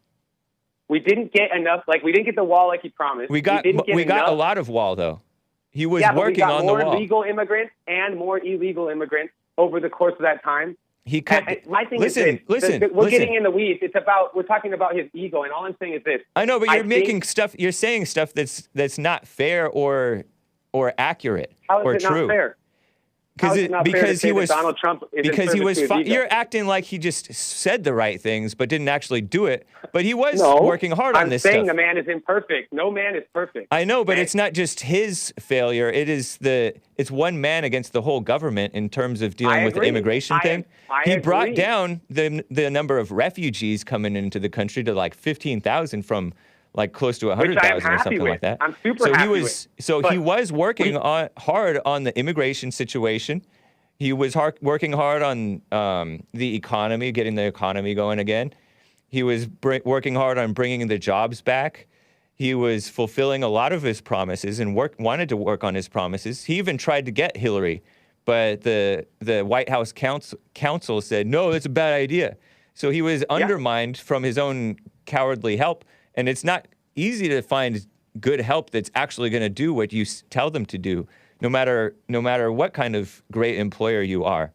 We didn't get enough. Like we didn't get the wall like he promised. We got didn't get a enough. lot of wall though. He was Yeah, but we working got on the more wall. legal immigrants and more illegal immigrants over the course of that time. He cut. And my thing Listen, is this. listen, We're listen. getting in the weeds. We're talking about his ego, and all I'm saying is this. I know, but I you're making think- stuff. You're saying stuff that's not fair or accurate How is or it true. not fair? How is it not fair to Because say he that was Donald Trump is in because he service was to his ego? you're acting like he just said the right things but didn't actually do it. But he was No, working hard on I'm this saying stuff. the man is imperfect. No man is perfect. I know, but And- it's not just his failure. It's one man against the whole government in terms of dealing I with the agree. immigration thing. I He brought agree. down the number of refugees coming into the country to like 15,000 from like close to 100,000 or happy something with. like that. I'm super so happy he was with. so But he was working hard on the immigration situation. He was working hard on the economy, getting the economy going again. He was working hard on bringing the jobs back. He was fulfilling a lot of his promises and wanted to work on his promises. He even tried to get Hillary, but the White House counsel said, no, that's a bad idea. So he was undermined from his own cowardly help. And it's not easy to find good help that's actually going to do what you tell them to do, no matter what kind of great employer you are.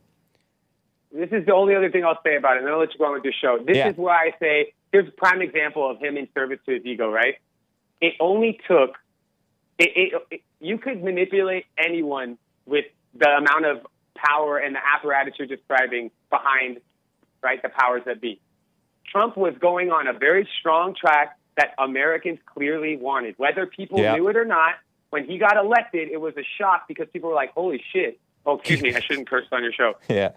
This is the only other thing I'll say about it, and then I'll let you go on with your show. This Yeah. is where I say, here's a prime example of him in service to his ego, right? It only took, you could manipulate anyone with the amount of power and the apparatus you're describing behind, right, the powers that be. Trump was going on a very strong track that Americans clearly wanted. Whether people knew it or not, when he got elected, it was a shock because people were like, holy shit. Oh, excuse me, I shouldn't curse on your show. Yeah.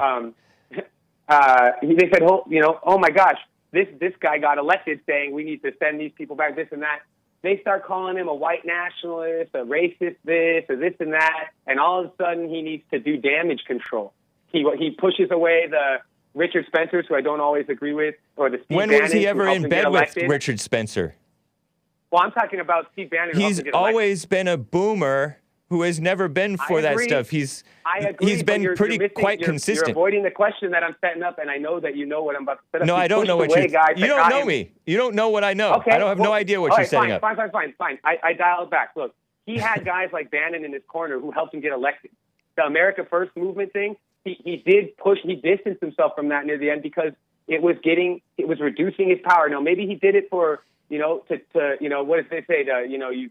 They said, oh my gosh, this guy got elected saying we need to send these people back, this and that. They start calling him a white nationalist, a racist this, or this and that, and all of a sudden he needs to do damage control. He pushes away the Richard Spencers, who I don't always agree with, or the Steve When Bannon, was he who ever helped in him get bed with elected. Richard Spencer? Well, I'm talking about Steve Bannon. who helped He's him get elected. always been a boomer who has never been for that agree. stuff. I agree, he's but been you're quite you're consistent. You're avoiding the question that I'm setting up, and I know that you know what I'm about to set up. No, You I don't know what pushed away you. guys You that don't got know him. me. You don't know what I know. Okay, I don't have no idea what all you're right, setting up. Fine. I dial it back. Look, he had guys like Bannon in his corner who helped him get elected. The America First movement thing, he distanced himself from that near the end because it was reducing his power. Now, maybe he did it for, to what did they say, you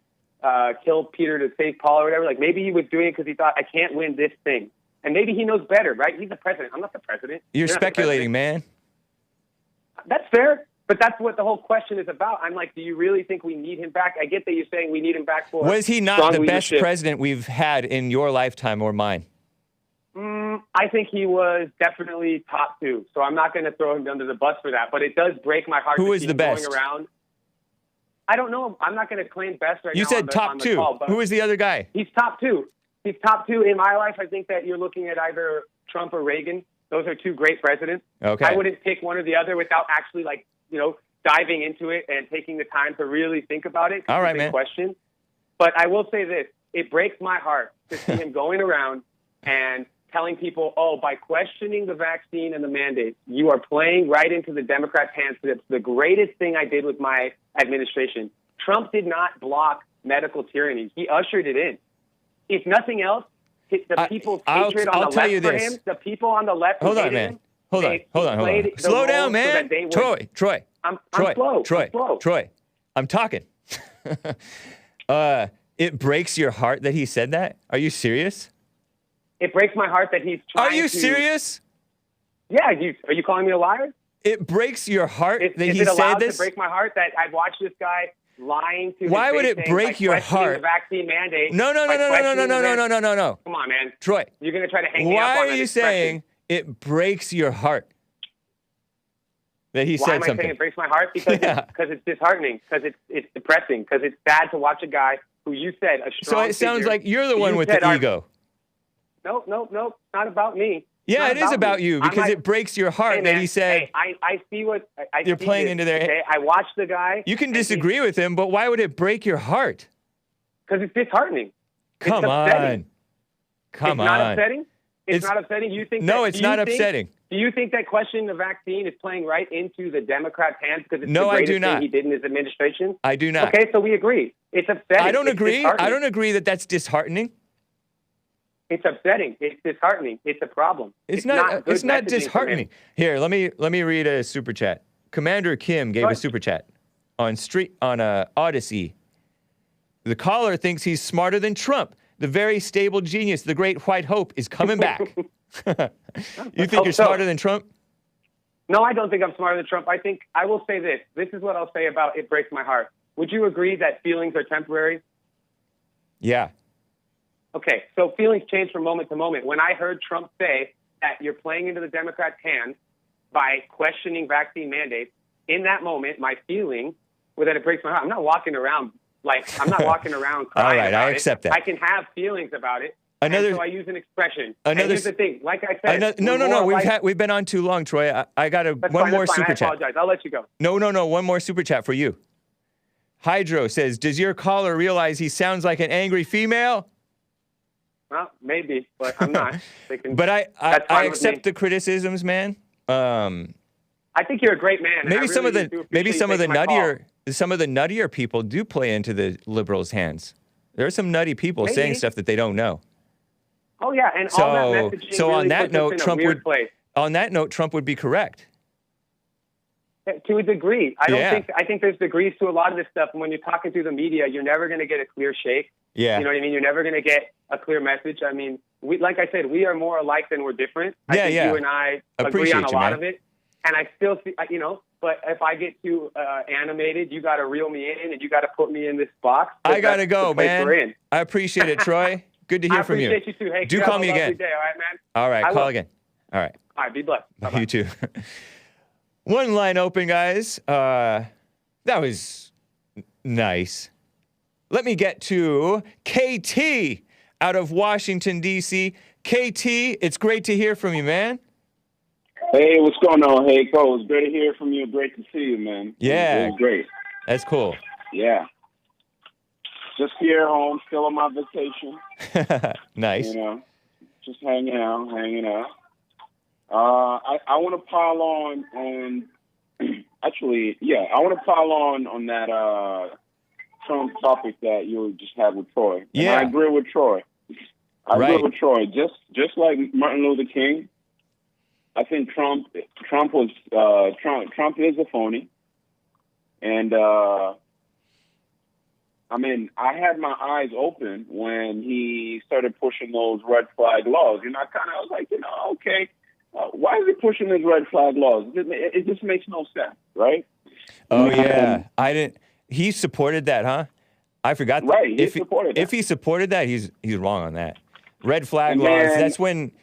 kill Peter to save Paul or whatever. Like maybe he was doing it because he thought, I can't win this thing. And maybe he knows better, right? He's the president. I'm not the president. You're not the speculating, president. man. That's fair, but that's what the whole question is about. I'm like, do you really think we need him back? I get that you're saying we need him back for Was he not strong the best leadership. president we've had in your lifetime or mine? I think he was definitely top two, so I'm not going to throw him under the bus for that. But it does break my heart. Who to is see the him best? Going around. I don't know. I'm not going to claim best right You now. said on the top two. call, but Who is the other guy? He's top two. He's top two in my life. I think that you're looking at either Trump or Reagan. Those are two great presidents. Okay. I wouldn't pick one or the other without actually diving into it and taking the time to really think about it. All right, it's a big man. question. But I will say this. It breaks my heart to see him going around and telling people, by questioning the vaccine and the mandates, you are playing right into the Democrats' hands. It's the greatest thing I did with my administration. Trump did not block medical tyranny. He ushered it in. If nothing else, the people's hatred on the left for him, the people on the left who Hold on, hated man. him, Hold on. Slow down, man. Troy. I'm slow. Troy, I'm talking. It breaks your heart that he said that? Are you serious? It breaks my heart that he's trying Are you to... serious? Yeah, are you calling me a liar? It breaks your heart that is he it said allowed this? to break my heart that I've watched this guy lying to Why his would face it saying, break like, your questioning heart? The vaccine mandate. No. Come on, man. Troy. You're going to try to hang me up Why on are that you expression. saying it breaks your heart? that he Why said am I something. saying it breaks my heart? Because Yeah. it's disheartening, because it's depressing, because it's sad to watch a guy who you said a So strong it sounds figure, like you're the who one you with said the ego. Nope, not about me. Yeah, Not it is about me. you I'm because like, it breaks your heart hey, that man, he said hey, I see what I you're see playing this, into their. okay? I watched the guy. You can disagree with him, but why would it break your heart? Because it's disheartening. Come it's upsetting. on. Come it's on. not upsetting? It's not upsetting? You think No, that, it's not upsetting. Do you think that questioning the vaccine is playing right into the Democrats' hands because it's No, the I greatest do not. thing he did in his administration? I do not. Okay, so we agree. It's upsetting. I don't It's agree. I disheartening. don't agree that that's disheartening. It's upsetting. It's disheartening. It's a problem. It's not. good It's not messaging from him. disheartening. Here, let me read a super chat. Commander Kim gave a super chat on Odyssey. The caller thinks he's smarter than Trump. The very stable genius, the great white hope, is coming back. You think you're smarter than Trump? No, I don't think I'm smarter than Trump. I think I will say this. This is what I'll say about it breaks my heart. Would you agree that feelings are temporary? Yeah. Okay, so feelings change from moment to moment. When I heard Trump say that you're playing into the Democrats' hands by questioning vaccine mandates, in that moment, my feeling was that it breaks my heart. I'm not walking around crying All right, about I it. accept that. I can have feelings about it. And so I use an expression. And here's the thing. Like I said, No. We've been on too long, Troy. I got one more super chat. I apologize. I'll let you go. No. One more super chat for you. Hydro says, "Does your caller realize he sounds like an angry female?" Well, maybe, but I'm not. But I accept the criticisms, man. I think you're a great man. Maybe some of the nuttier people do play into the liberals' hands. There are some nutty people saying stuff that they don't know. Oh yeah, and all that messaging so really on that puts note, us in Trump a weird would place. On that note, Trump would be correct. To a degree. I think there's degrees to a lot of this stuff, and when you're talking through the media, you're never going to get a clear shake. Yeah. You know what I mean? You're never going to get a clear message. I mean, like I said, we are more alike than we're different. I think you and I agree on a lot of it. And I still see, but if I get too animated, you got to reel me in and you got to put me in this box. I got to go, man. I appreciate it, Troy. Good to hear from you. I appreciate you too. Hey, do call me again. Day, all right, man? All right, call again. All right. All right, be blessed. Bye-bye. You too. One line open, guys. That was nice. Let me get to KT out of Washington, D.C. KT, it's great to hear from you, man. Hey, what's going on, Hake? Oh, it's great to hear from you. Great to see you, man. Yeah. It was great. That's cool. Yeah. Just here at home, still on my vacation. Nice. Just hanging out. I want to pile on actually, yeah, I want to pile on that Trump topic that you just had with Troy. Yeah. And I agree with Troy. Agree with Troy. Just like Martin Luther King, I think Trump is a phony. And I had my eyes open when he started pushing those red flag laws. I was like, okay, why is he pushing these red flag laws? It just makes no sense, right? Oh, yeah. He supported that, huh? I forgot. Right, he supported that. If he supported that, he's wrong on that. Red flag laws,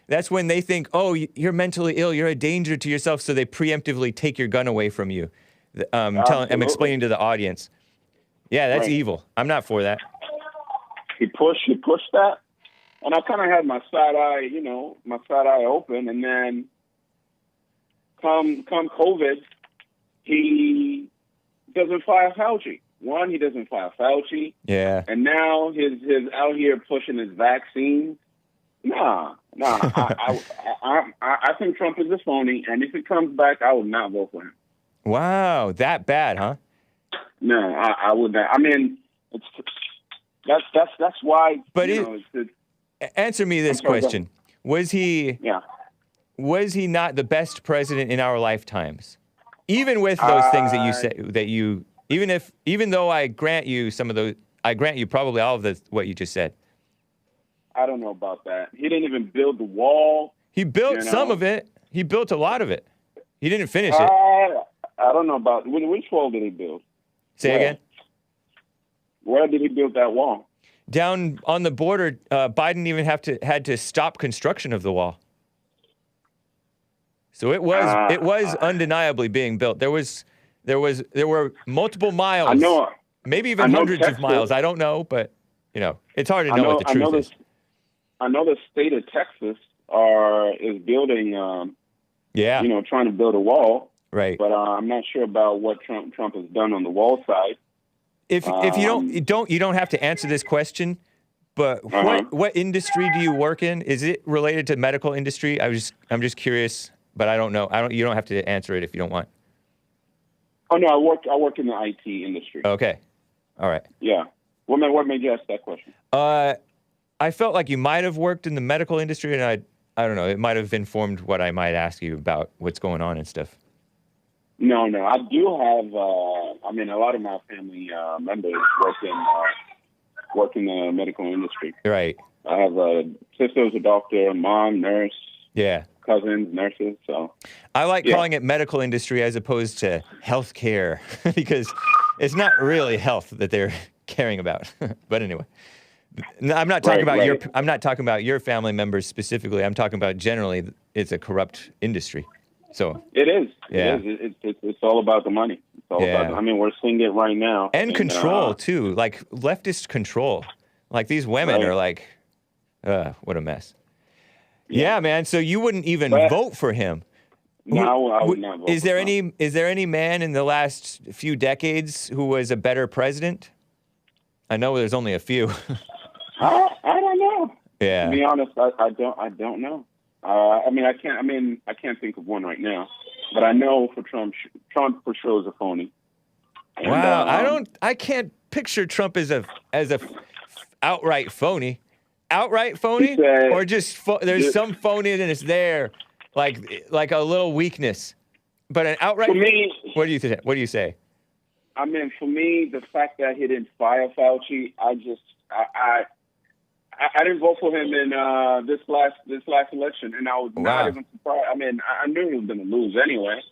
that's when they think, oh, you're mentally ill, you're a danger to yourself, so they preemptively take your gun away from you. I'm explaining to the audience. Yeah, that's evil. I'm not for that. He pushed that, and I kind of had my side eye open, and then come COVID, he doesn't fire Fauci. One, he doesn't fire Fauci. Yeah. And now his out here pushing his vaccine. Nah. I think Trump is a phony, and if it comes back, I will not vote for him. Wow, that bad, huh? No, I would not. I mean, that's why. But answer me this question: Was he not the best president in our lifetimes? Even with those things that you said, even though I grant you some of those, I grant you probably all of what you just said. I don't know about that. He didn't even build the wall. He built some of it. He built a lot of it. He didn't finish it. I don't know about which wall did he build? Say again? Where did he build that wall? Down on the border. Biden even had to stop construction of the wall. So it was undeniably being built. There were multiple miles. I know. Maybe even hundreds of miles. I don't know, but it's hard to know what the truth is. I know the state of Texas is building. Trying to build a wall. Right. But I'm not sure about what Trump has done on the wall side. If you don't have to answer this question, but what industry do you work in? Is it related to medical industry? I'm just curious, but I don't know. You don't have to answer it if you don't want. Oh no, I work in the IT industry. Okay. All right. Yeah. What made you ask that question? I felt like you might have worked in the medical industry, and I don't know. It might have informed what I might ask you about what's going on and stuff. No. I do have. A lot of my family members work in the medical industry. Right. I have a sister who's a doctor, mom, nurse. Yeah. Cousins, nurses. So I like calling it medical industry as opposed to healthcare because it's not really health that they're caring about. But anyway, I'm not talking about I'm not talking about your family members specifically. I'm talking about generally. It's a corrupt industry. So it is. Yeah. It is. It's all about the money. It's all about. We're seeing it right now. And control too, like leftist control. Like these women are like, what a mess. Yeah, man. So you wouldn't even vote for him? No, I would not vote. Is there any man in the last few decades who was a better president? I know there's only a few. I don't know. Yeah. To be honest, I don't know. I can't think of one right now. But I know for Trump for sure is a phony. And, wow, I can't picture Trump as a outright phony. Outright phony, or just there's some phoniness there, like a little weakness, but an outright. For me, what do you say? What do you say? For me, the fact that he didn't fire Fauci, I didn't vote for him in this last election, and I was not even surprised. I knew he was going to lose anyway.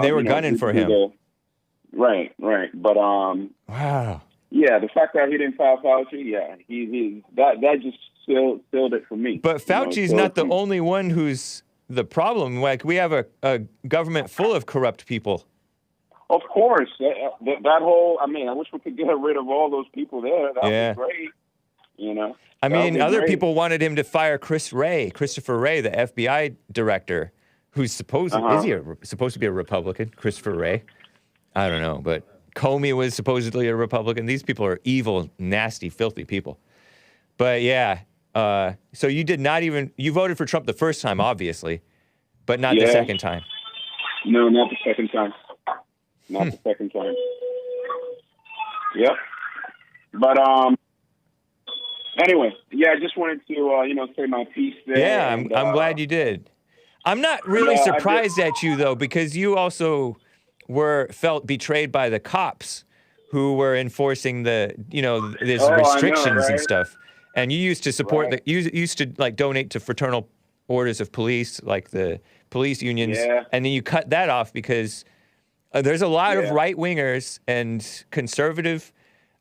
They were gunning for him. Right, but wow. Yeah, the fact that he didn't fire Fauci, that just sealed it for me. But Fauci's not the only one who's the problem. Like, we have a government full of corrupt people. Of course. That whole, I wish we could get rid of all those people there. That would be great, Other people wanted him to fire Christopher Wray, the FBI director, who's supposed to be a Republican, Christopher Wray. I don't know, but Comey was supposedly a Republican. These people are evil, nasty, filthy people. But so you you voted for Trump the first time, obviously, but not the second time. No, not the second time. Not the second time. Yep. But anyway, I just wanted to say my piece there. Yeah, I'm glad you did. I'm not really surprised at you though, because you also felt betrayed by the cops who were enforcing these restrictions and stuff. And you used to support you used to donate to fraternal orders of police, like the police unions, and then you cut that off because there's a lot of right-wingers and conservative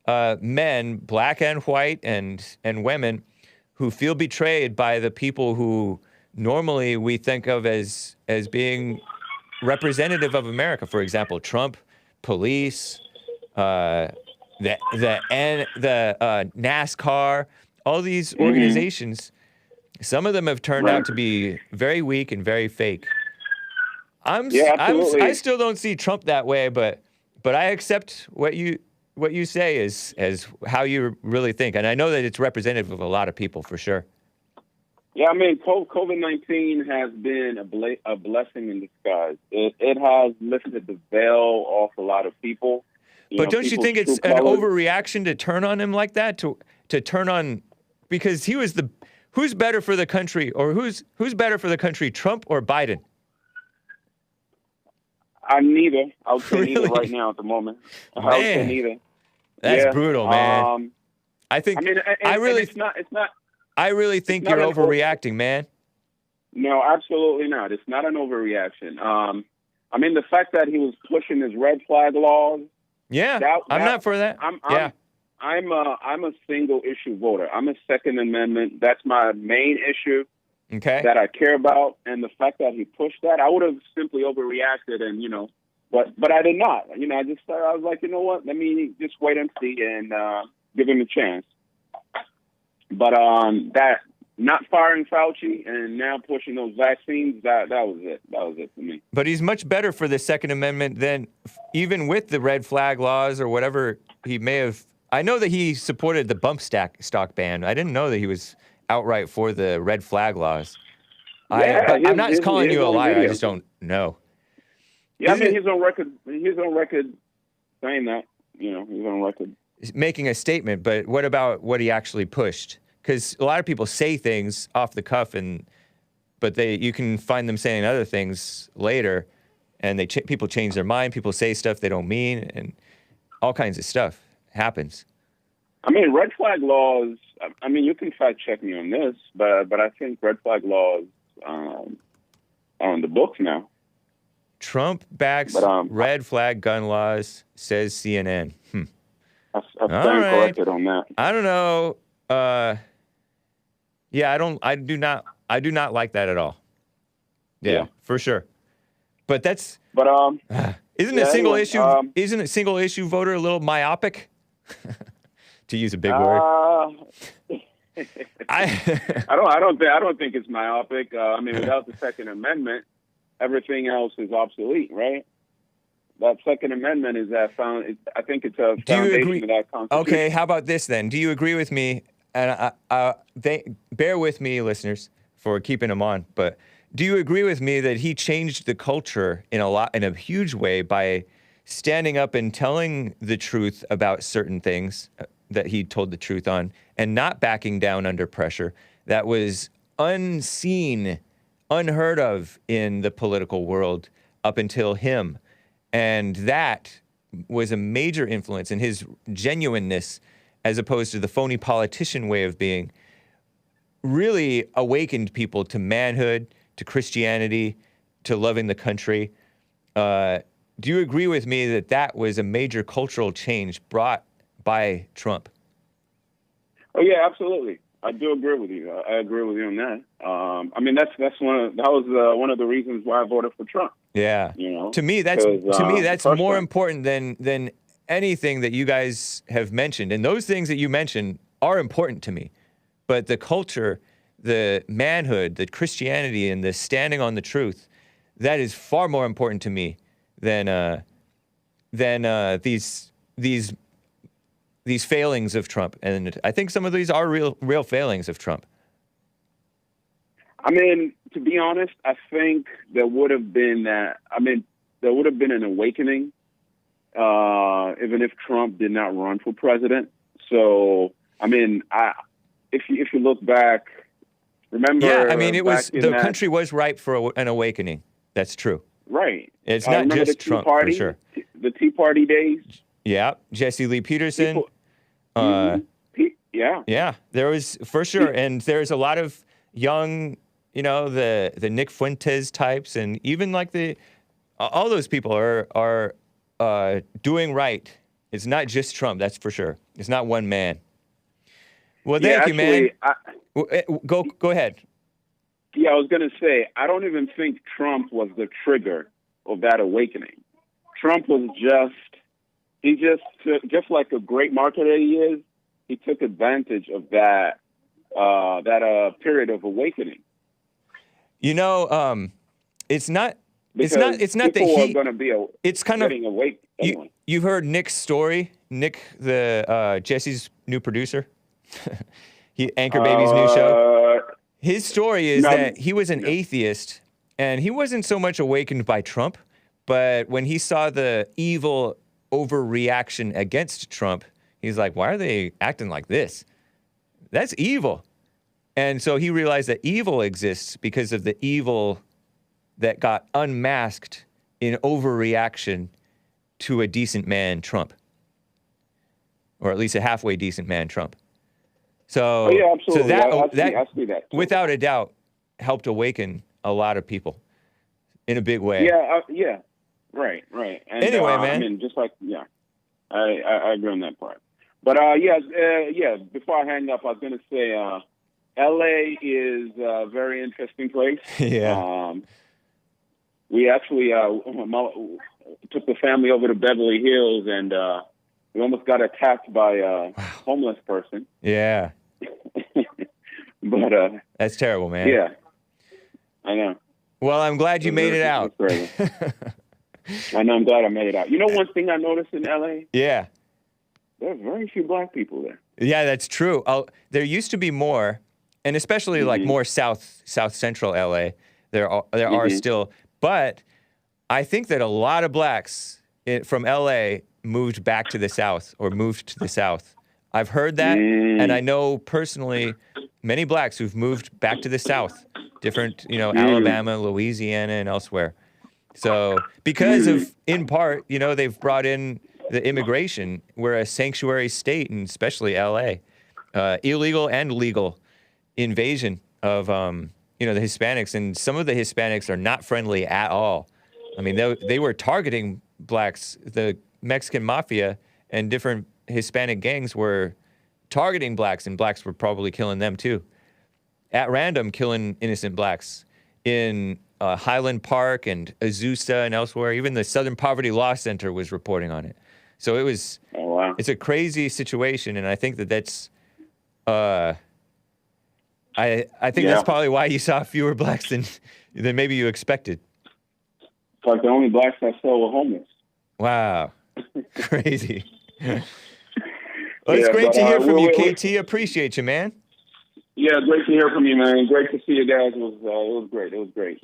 men, black and white and women, who feel betrayed by the people who normally we think of as being representative of America. For example, Trump, police, the NASCAR, all these organizations. Some of them have turned out to be very weak and very fake. I still don't see Trump that way, but I accept what you say as how you really think, and I know that it's representative of a lot of people for sure. Yeah, COVID-19 has been a blessing in disguise. It has lifted the veil off a lot of people. But don't you think it's an overreaction to turn on him like that? To turn on, because he was who's better for the country, or who's better for the country, Trump or Biden? I'm neither. I would say neither right now at the moment. I would say neither. That's brutal, man. I think it's not. I really think you're overreacting, man. No, absolutely not. It's not an overreaction. The fact that he was pushing his red flag laws. Yeah, I'm not for that. I'm a single issue voter. I'm a Second Amendment. That's my main issue. Okay. that I care about, and the fact that he pushed that, I would have simply overreacted, and but I did not. I was like, you know what? Let me just wait and see and give him a chance. But that not firing Fauci and now pushing those vaccines, that was it. That was it for me. But he's much better for the Second Amendment than even with the red flag laws or whatever he may have. I know that he supported the bump stock ban. I didn't know that he was outright for the red flag laws. I'm not calling you a liar. I just don't know. Yeah, he's on record. He's on record saying that. He's on record making a statement. But what about what he actually pushed? Because a lot of people say things off the cuff, but you can find them saying other things later, and people change their mind. People say stuff they don't mean, and all kinds of stuff happens. Red flag laws. You can fact check me on this, but I think red flag laws are on the books now. Trump backs red flag gun laws, says CNN. I stand corrected on that. I don't know. Yeah, I do not like that at all. Yeah. For sure. But isn't a single issue voter a little myopic? To use a big word. I don't think it's myopic. Without the Second Amendment, everything else is obsolete, right? That Second Amendment is I think it's a foundation of that Constitution. Okay, how about this then? Do you agree with me? And bear with me, listeners, for keeping him on. But do you agree with me that he changed the culture in a huge way by standing up and telling the truth about certain things that he told the truth on, and not backing down under pressure that was unseen, unheard of in the political world up until him? And that was a major influence in his genuineness, as opposed to the phony politician way of being, really awakened people to manhood, to Christianity, to loving the country. Do you agree with me that was a major cultural change brought by Trump? Oh yeah, absolutely. I do agree with you. I agree with you on that. That was one of the reasons why I voted for Trump. Yeah. To me, that's more important than anything that you guys have mentioned. And those things that you mentioned are important to me. But the culture, the manhood, the Christianity, and the standing on the truth, that is far more important to me than these failings of Trump. And I think some of these are real failings of Trump. To be honest, I think there would have been an awakening, even if Trump did not run for president. So, if you look back, remember? Yeah, the country was ripe for an awakening. That's true. Right. It's not just Trump, for sure. The Tea Party days. Yeah, Jesse Lee Peterson. Yeah, there was, for sure, and there's a lot of young, the Nick Fuentes types, and even like all those people are doing right. It's not just Trump, that's for sure. It's not one man. Well, thank you, man. Go ahead. Yeah, I was going to say, I don't even think Trump was the trigger of that awakening. Trump was just like a great marketer he is, he took advantage of that period of awakening. It's not because it's not that are going to be it's kind of awake. You've heard Nick's story, Nick, the Jesse's new producer, Anchor Baby's new show. His story is that he was an atheist, and he wasn't so much awakened by Trump, but when he saw the evil overreaction against Trump, he's like, why are they acting like this? That's evil. And so he realized that evil exists because of the evil that got unmasked in overreaction to a decent man, Trump. Or at least a halfway decent man, Trump. So, absolutely. So I see that too. Without a doubt, helped awaken a lot of people in a big way. Yeah. Right. And, anyway, man. I agree on that part. But, before I hang up, I was going to say, LA is a very interesting place. Yeah. We actually took the family over to Beverly Hills, and we almost got attacked by a homeless person. Yeah. But that's terrible, man. Yeah, I know. Well, I'm glad you made it out. I know. I'm glad I made it out. You know, one thing I noticed in LA. Yeah. There's very few black people there. Yeah, that's true. There used to be more, and especially like more south central LA. There are still, but I think that a lot of blacks from LA moved back to the south or moved to the south. I've heard that, and I know personally many blacks who've moved back to the south, different, Alabama, Louisiana, and elsewhere. So because of, in part, they've brought in the immigration. We're a sanctuary state, and especially LA. Illegal and legal invasion of, the Hispanics. And some of the Hispanics are not friendly at all. I mean, they were targeting blacks. The Mexican mafia and different Hispanic gangs were targeting blacks, and blacks were probably killing them too. At random, killing innocent blacks in Highland Park and Azusa and elsewhere. Even the Southern Poverty Law Center was reporting on it. So it was, it's a crazy situation, and I think that's, I think that's probably why you saw fewer blacks than maybe you expected. It's like the only blacks I saw were homeless. Wow. Crazy. Well, it's great to hear from you, KT. Appreciate you, man. Yeah, great to hear from you, man. Great to see you guys. It was great. It was great.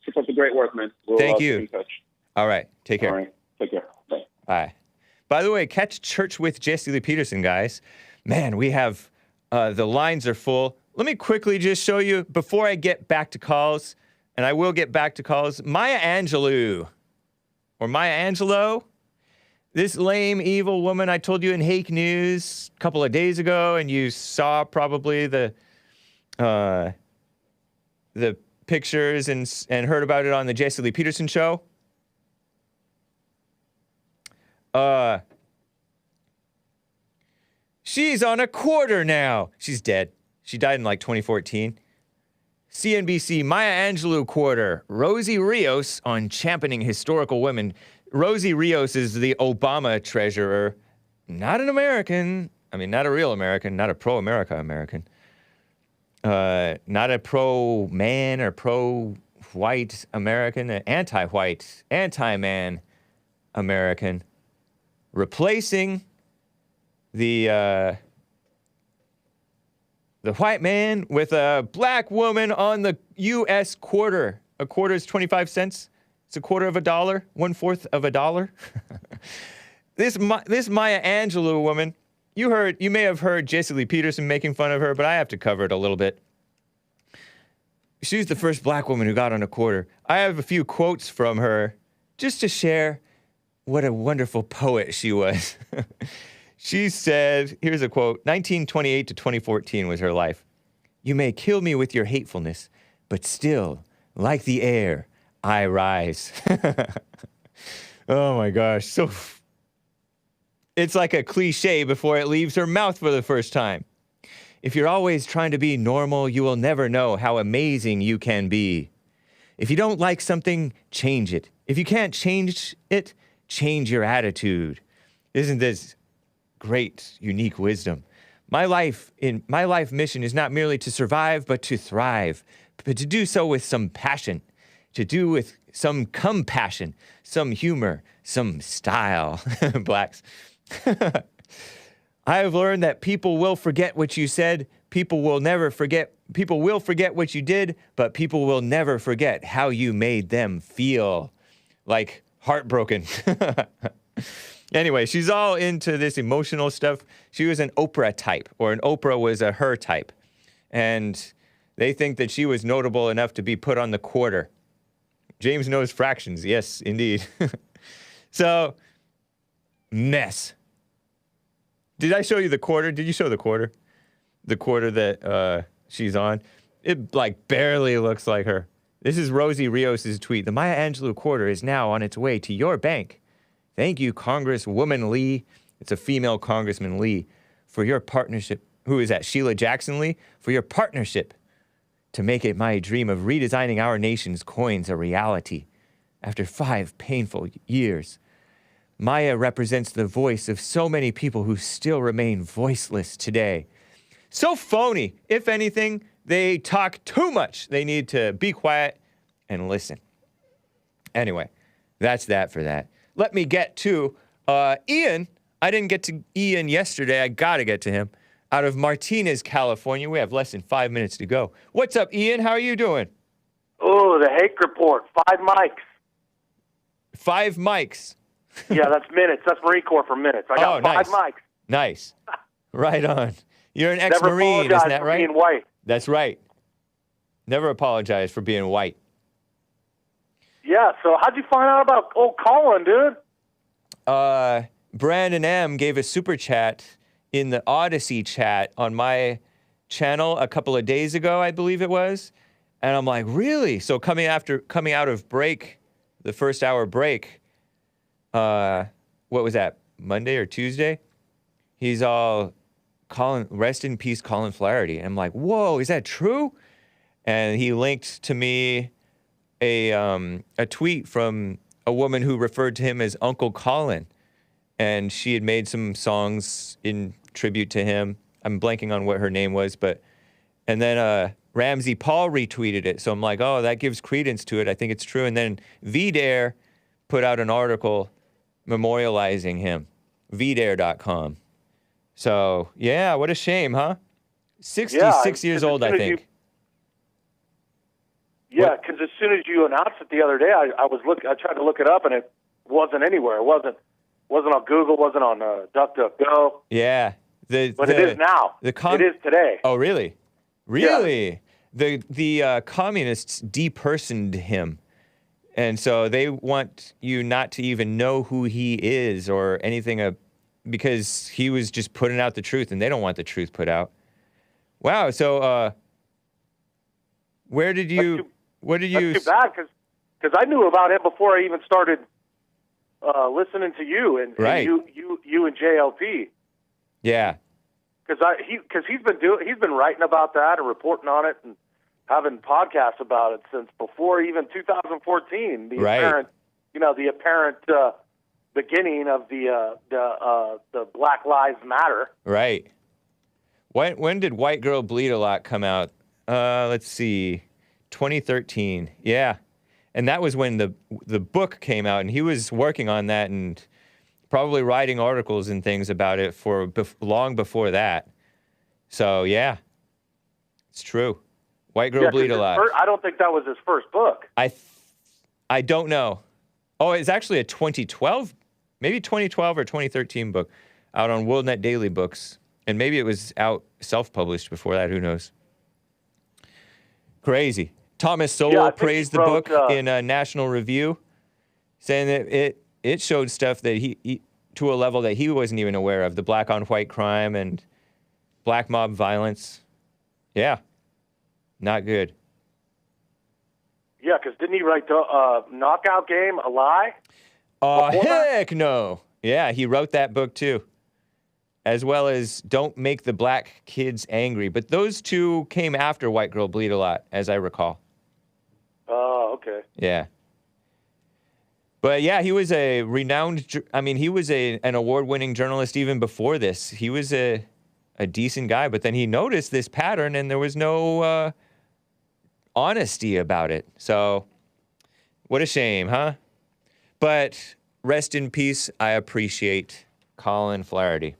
Keep up the great work, man. Thank you. Keep in touch. All right. Take care. All right. Take care. Bye. Bye. By the way, catch Church with Jesse Lee Peterson, guys. Man, we have, the lines are full. Let me quickly just show you, before I get back to calls, and I will get back to calls, Maya Angelou, or Maya Angelou, this lame, evil woman I told you in Hake News a couple of days ago, and you saw probably the pictures and heard about it on the Jesse Lee Peterson show. She's on a quarter now. She's dead. She died in like 2014. CNBC, Maya Angelou quarter. Rosie Rios on championing historical women. Rosie Rios is the Obama treasurer. Not an American. I mean, not a real American. Not a pro-America American. Not a pro-man or pro-white American. An anti-white, anti-man American. Replacing the white man with a black woman on the U.S. quarter. A quarter is 25 cents. It's a quarter of a dollar, 1/4 of a dollar. This Maya Angelou woman, you may have heard Jesse Lee Peterson making fun of her, but I have to cover it a little bit. She's the first black woman who got on a quarter. I have a few quotes from her just to share what a wonderful poet she was. She said, here's a quote, 1928 to 2014 was her life. You may kill me with your hatefulness, but still, like the air, I rise. Oh my gosh. It's like a cliche before it leaves her mouth for the first time. If you're always trying to be normal, you will never know how amazing you can be. If you don't like something, change it. If you can't change it, change your attitude. Isn't this great, unique wisdom? My life mission is not merely to survive, but to thrive, but to do so with some passion, to do with some compassion, some humor, some style. Blacks. I have learned that people will forget what you said. People will forget what you did, but people will never forget how you made them feel. Like heartbroken. Anyway, she's all into this emotional stuff. She was an Oprah type, or an Oprah was a her type. And they think that she was notable enough to be put on the quarter. James knows fractions. Yes, indeed. So, mess. Did I show you the quarter? Did you show the quarter? The quarter that she's on? It like barely looks like her. This is Rosie Rios' tweet. The Maya Angelou quarter is now on its way to your bank. Thank you, Congresswoman Lee. It's a female Congressman Lee, for your partnership, who is that? Sheila Jackson Lee, for your partnership to make it my dream of redesigning our nation's coins a reality. After 5 painful years, Maya represents the voice of so many people who still remain voiceless today. So phony. If anything, they talk too much. They need to be quiet and listen. Anyway, that's that for that. Let me get to Ian. I didn't get to Ian yesterday. I got to get to him. Out of Martinez, California. We have less than 5 minutes to go. What's up, Ian? How are you doing? Oh, the Hake Report. 5 mics. 5 mics. Yeah, that's minutes. That's Marine Corps for minutes. I got nice. 5 mics. Nice. Right on. You're an ex-Marine, isn't that right? Being white. That's right. Never apologize for being white. Yeah, so how'd you find out about old Colin, dude? Brandon M. gave a super chat in the Odyssey chat on my channel a couple of days ago, I believe it was. And I'm like, really? So coming out of break, the first hour break, what was that, Monday or Tuesday? He's all, Colin, rest in peace, Colin Flaherty. And I'm like, whoa, is that true? And he linked to me a tweet from a woman who referred to him as Uncle Colin. And she had made some songs in tribute to him. I'm blanking on what her name was, and then Ramsey Paul retweeted it. So I'm like, oh, that gives credence to it. I think it's true. And then VDare put out an article memorializing him, vdare.com. So, yeah, what a shame, huh? 66 years old, I think. Yeah, because as soon as you announced it the other day, I tried to look it up, and it wasn't anywhere. It wasn't on Google, wasn't on DuckDuckGo. Yeah. But it is now. It is today. Oh, really? Really? Yeah. The communists depersoned him. And so they want you not to even know who he is or anything, because he was just putting out the truth, and they don't want the truth put out. Wow. So what did you... That's too bad, because I knew about him before I even started listening to you and you and JLP. Yeah. Because he's been writing about that and reporting on it and having podcasts about it since before even 2014. The apparent beginning of the Black Lives Matter. Right. When did White Girl Bleed a Lot come out? Let's see, 2013. Yeah, and that was when the book came out, and he was working on that and probably writing articles and things about it for long before that. So yeah, it's true. White Girl Bleed a Lot. I don't think that was his first book. I don't know. Oh, it's actually a 2012, maybe 2012 or 2013 book out on WorldNet Daily Books. And maybe it was out self-published before that. Who knows? Crazy. Thomas Sowell praised the book in a National Review, saying that it showed stuff that he to a level that he wasn't even aware of, the black on white crime and black mob violence. Yeah. Not good. Yeah, because didn't he write the Knockout Game, A Lie? Heck no. Yeah, he wrote that book too. As well as Don't Make the Black Kids Angry. But those two came after White Girl Bleed a Lot, as I recall. Oh, okay. Yeah. But yeah, he was a renowned, he was an award-winning journalist even before this. He was a decent guy, but then he noticed this pattern and there was no honesty about it. So, what a shame, huh? But rest in peace, I appreciate Colin Flaherty.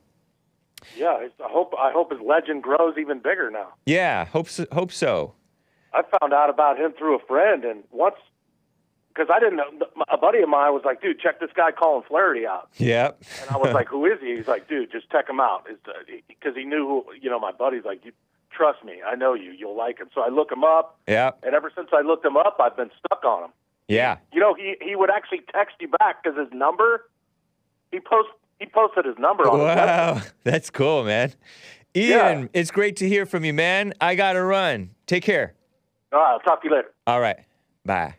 Yeah, I hope his legend grows even bigger now. Yeah, hope so. I found out about him through a friend, and because I didn't know, a buddy of mine was like, dude, check this guy Colin Flaherty out. Yep. And I was like, who is he? He's like, dude, just check him out. Because he knew who, my buddy's like, trust me, I know you. You'll like him. So I look him up. Yeah. And ever since I looked him up, I've been stuck on him. Yeah. He would actually text you back because his number, he posted his number on his website. Wow, that's cool, man. Ian, It's great to hear from you, man. I got to run. Take care. All right, I'll talk to you later. All right, bye.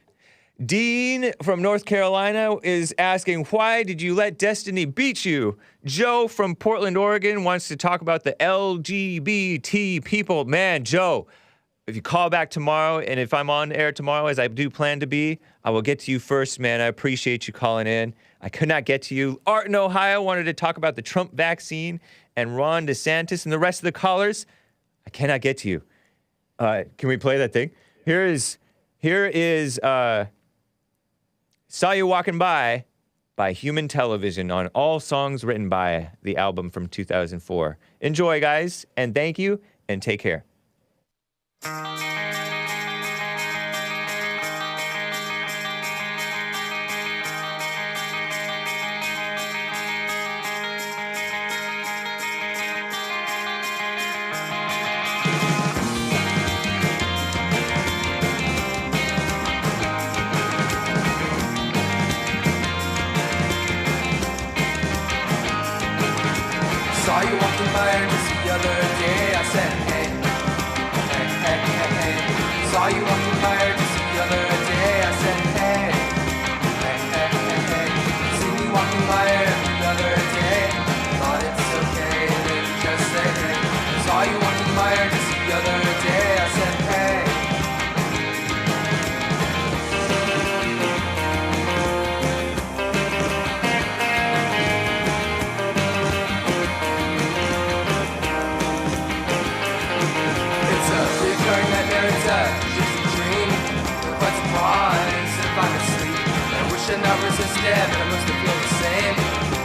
Dean from North Carolina is asking, why did you let Destiny beat you? Joe from Portland, Oregon wants to talk about the LGBT people. Man, Joe, if you call back tomorrow, and if I'm on air tomorrow, as I do plan to be, I will get to you first, man. I appreciate you calling in. I could not get to you. Art in Ohio wanted to talk about the Trump vaccine and Ron DeSantis and the rest of the callers. I cannot get to you. Can we play that thing? Here is Saw You Walking By Human Television on all songs written by the album from 2004. Enjoy, guys, and thank you, and take care. Saw you walking by just the other day. I said, hey, hey, hey, hey, hey. Saw you walking by just the other day. I said, hey, hey, hey, hey, hey. See me walking by the other day. Thought it's okay, then just say hey. Saw you walking by just the other day. I said, hey. I never resisted, but I must have feel the same.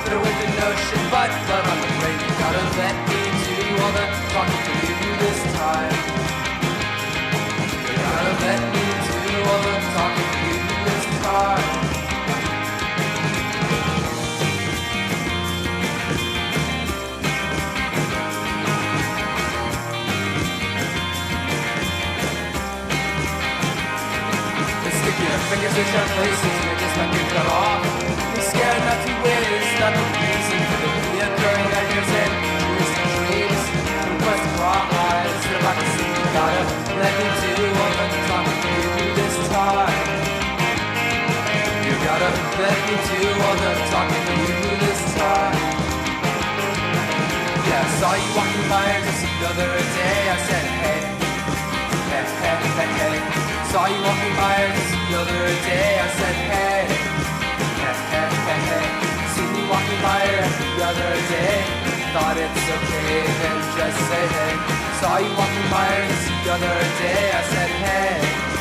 Put away the notion, but blood on the brain. You gotta let me do all the talking to you this time. You gotta let me do all the talking to you this time. Fingers in sharp places, and I just might get cut off. I'm scared not to win, it's not the reason for the reoccurring nightmares and twisted dreams. Request a spotlight, instead of I can see you gotta let me do all the talking to you this time. You gotta let me do all the talking to you this time. Yeah, I saw you walking by just the other day. I said, hey, hey, hey, hey, hey. Saw you walking by just the other day. I said, hey, hey, hey, hey, hey. See me walking by the other day. Thought it's okay, then just say hey. Saw you walking by just the other day. I said, hey.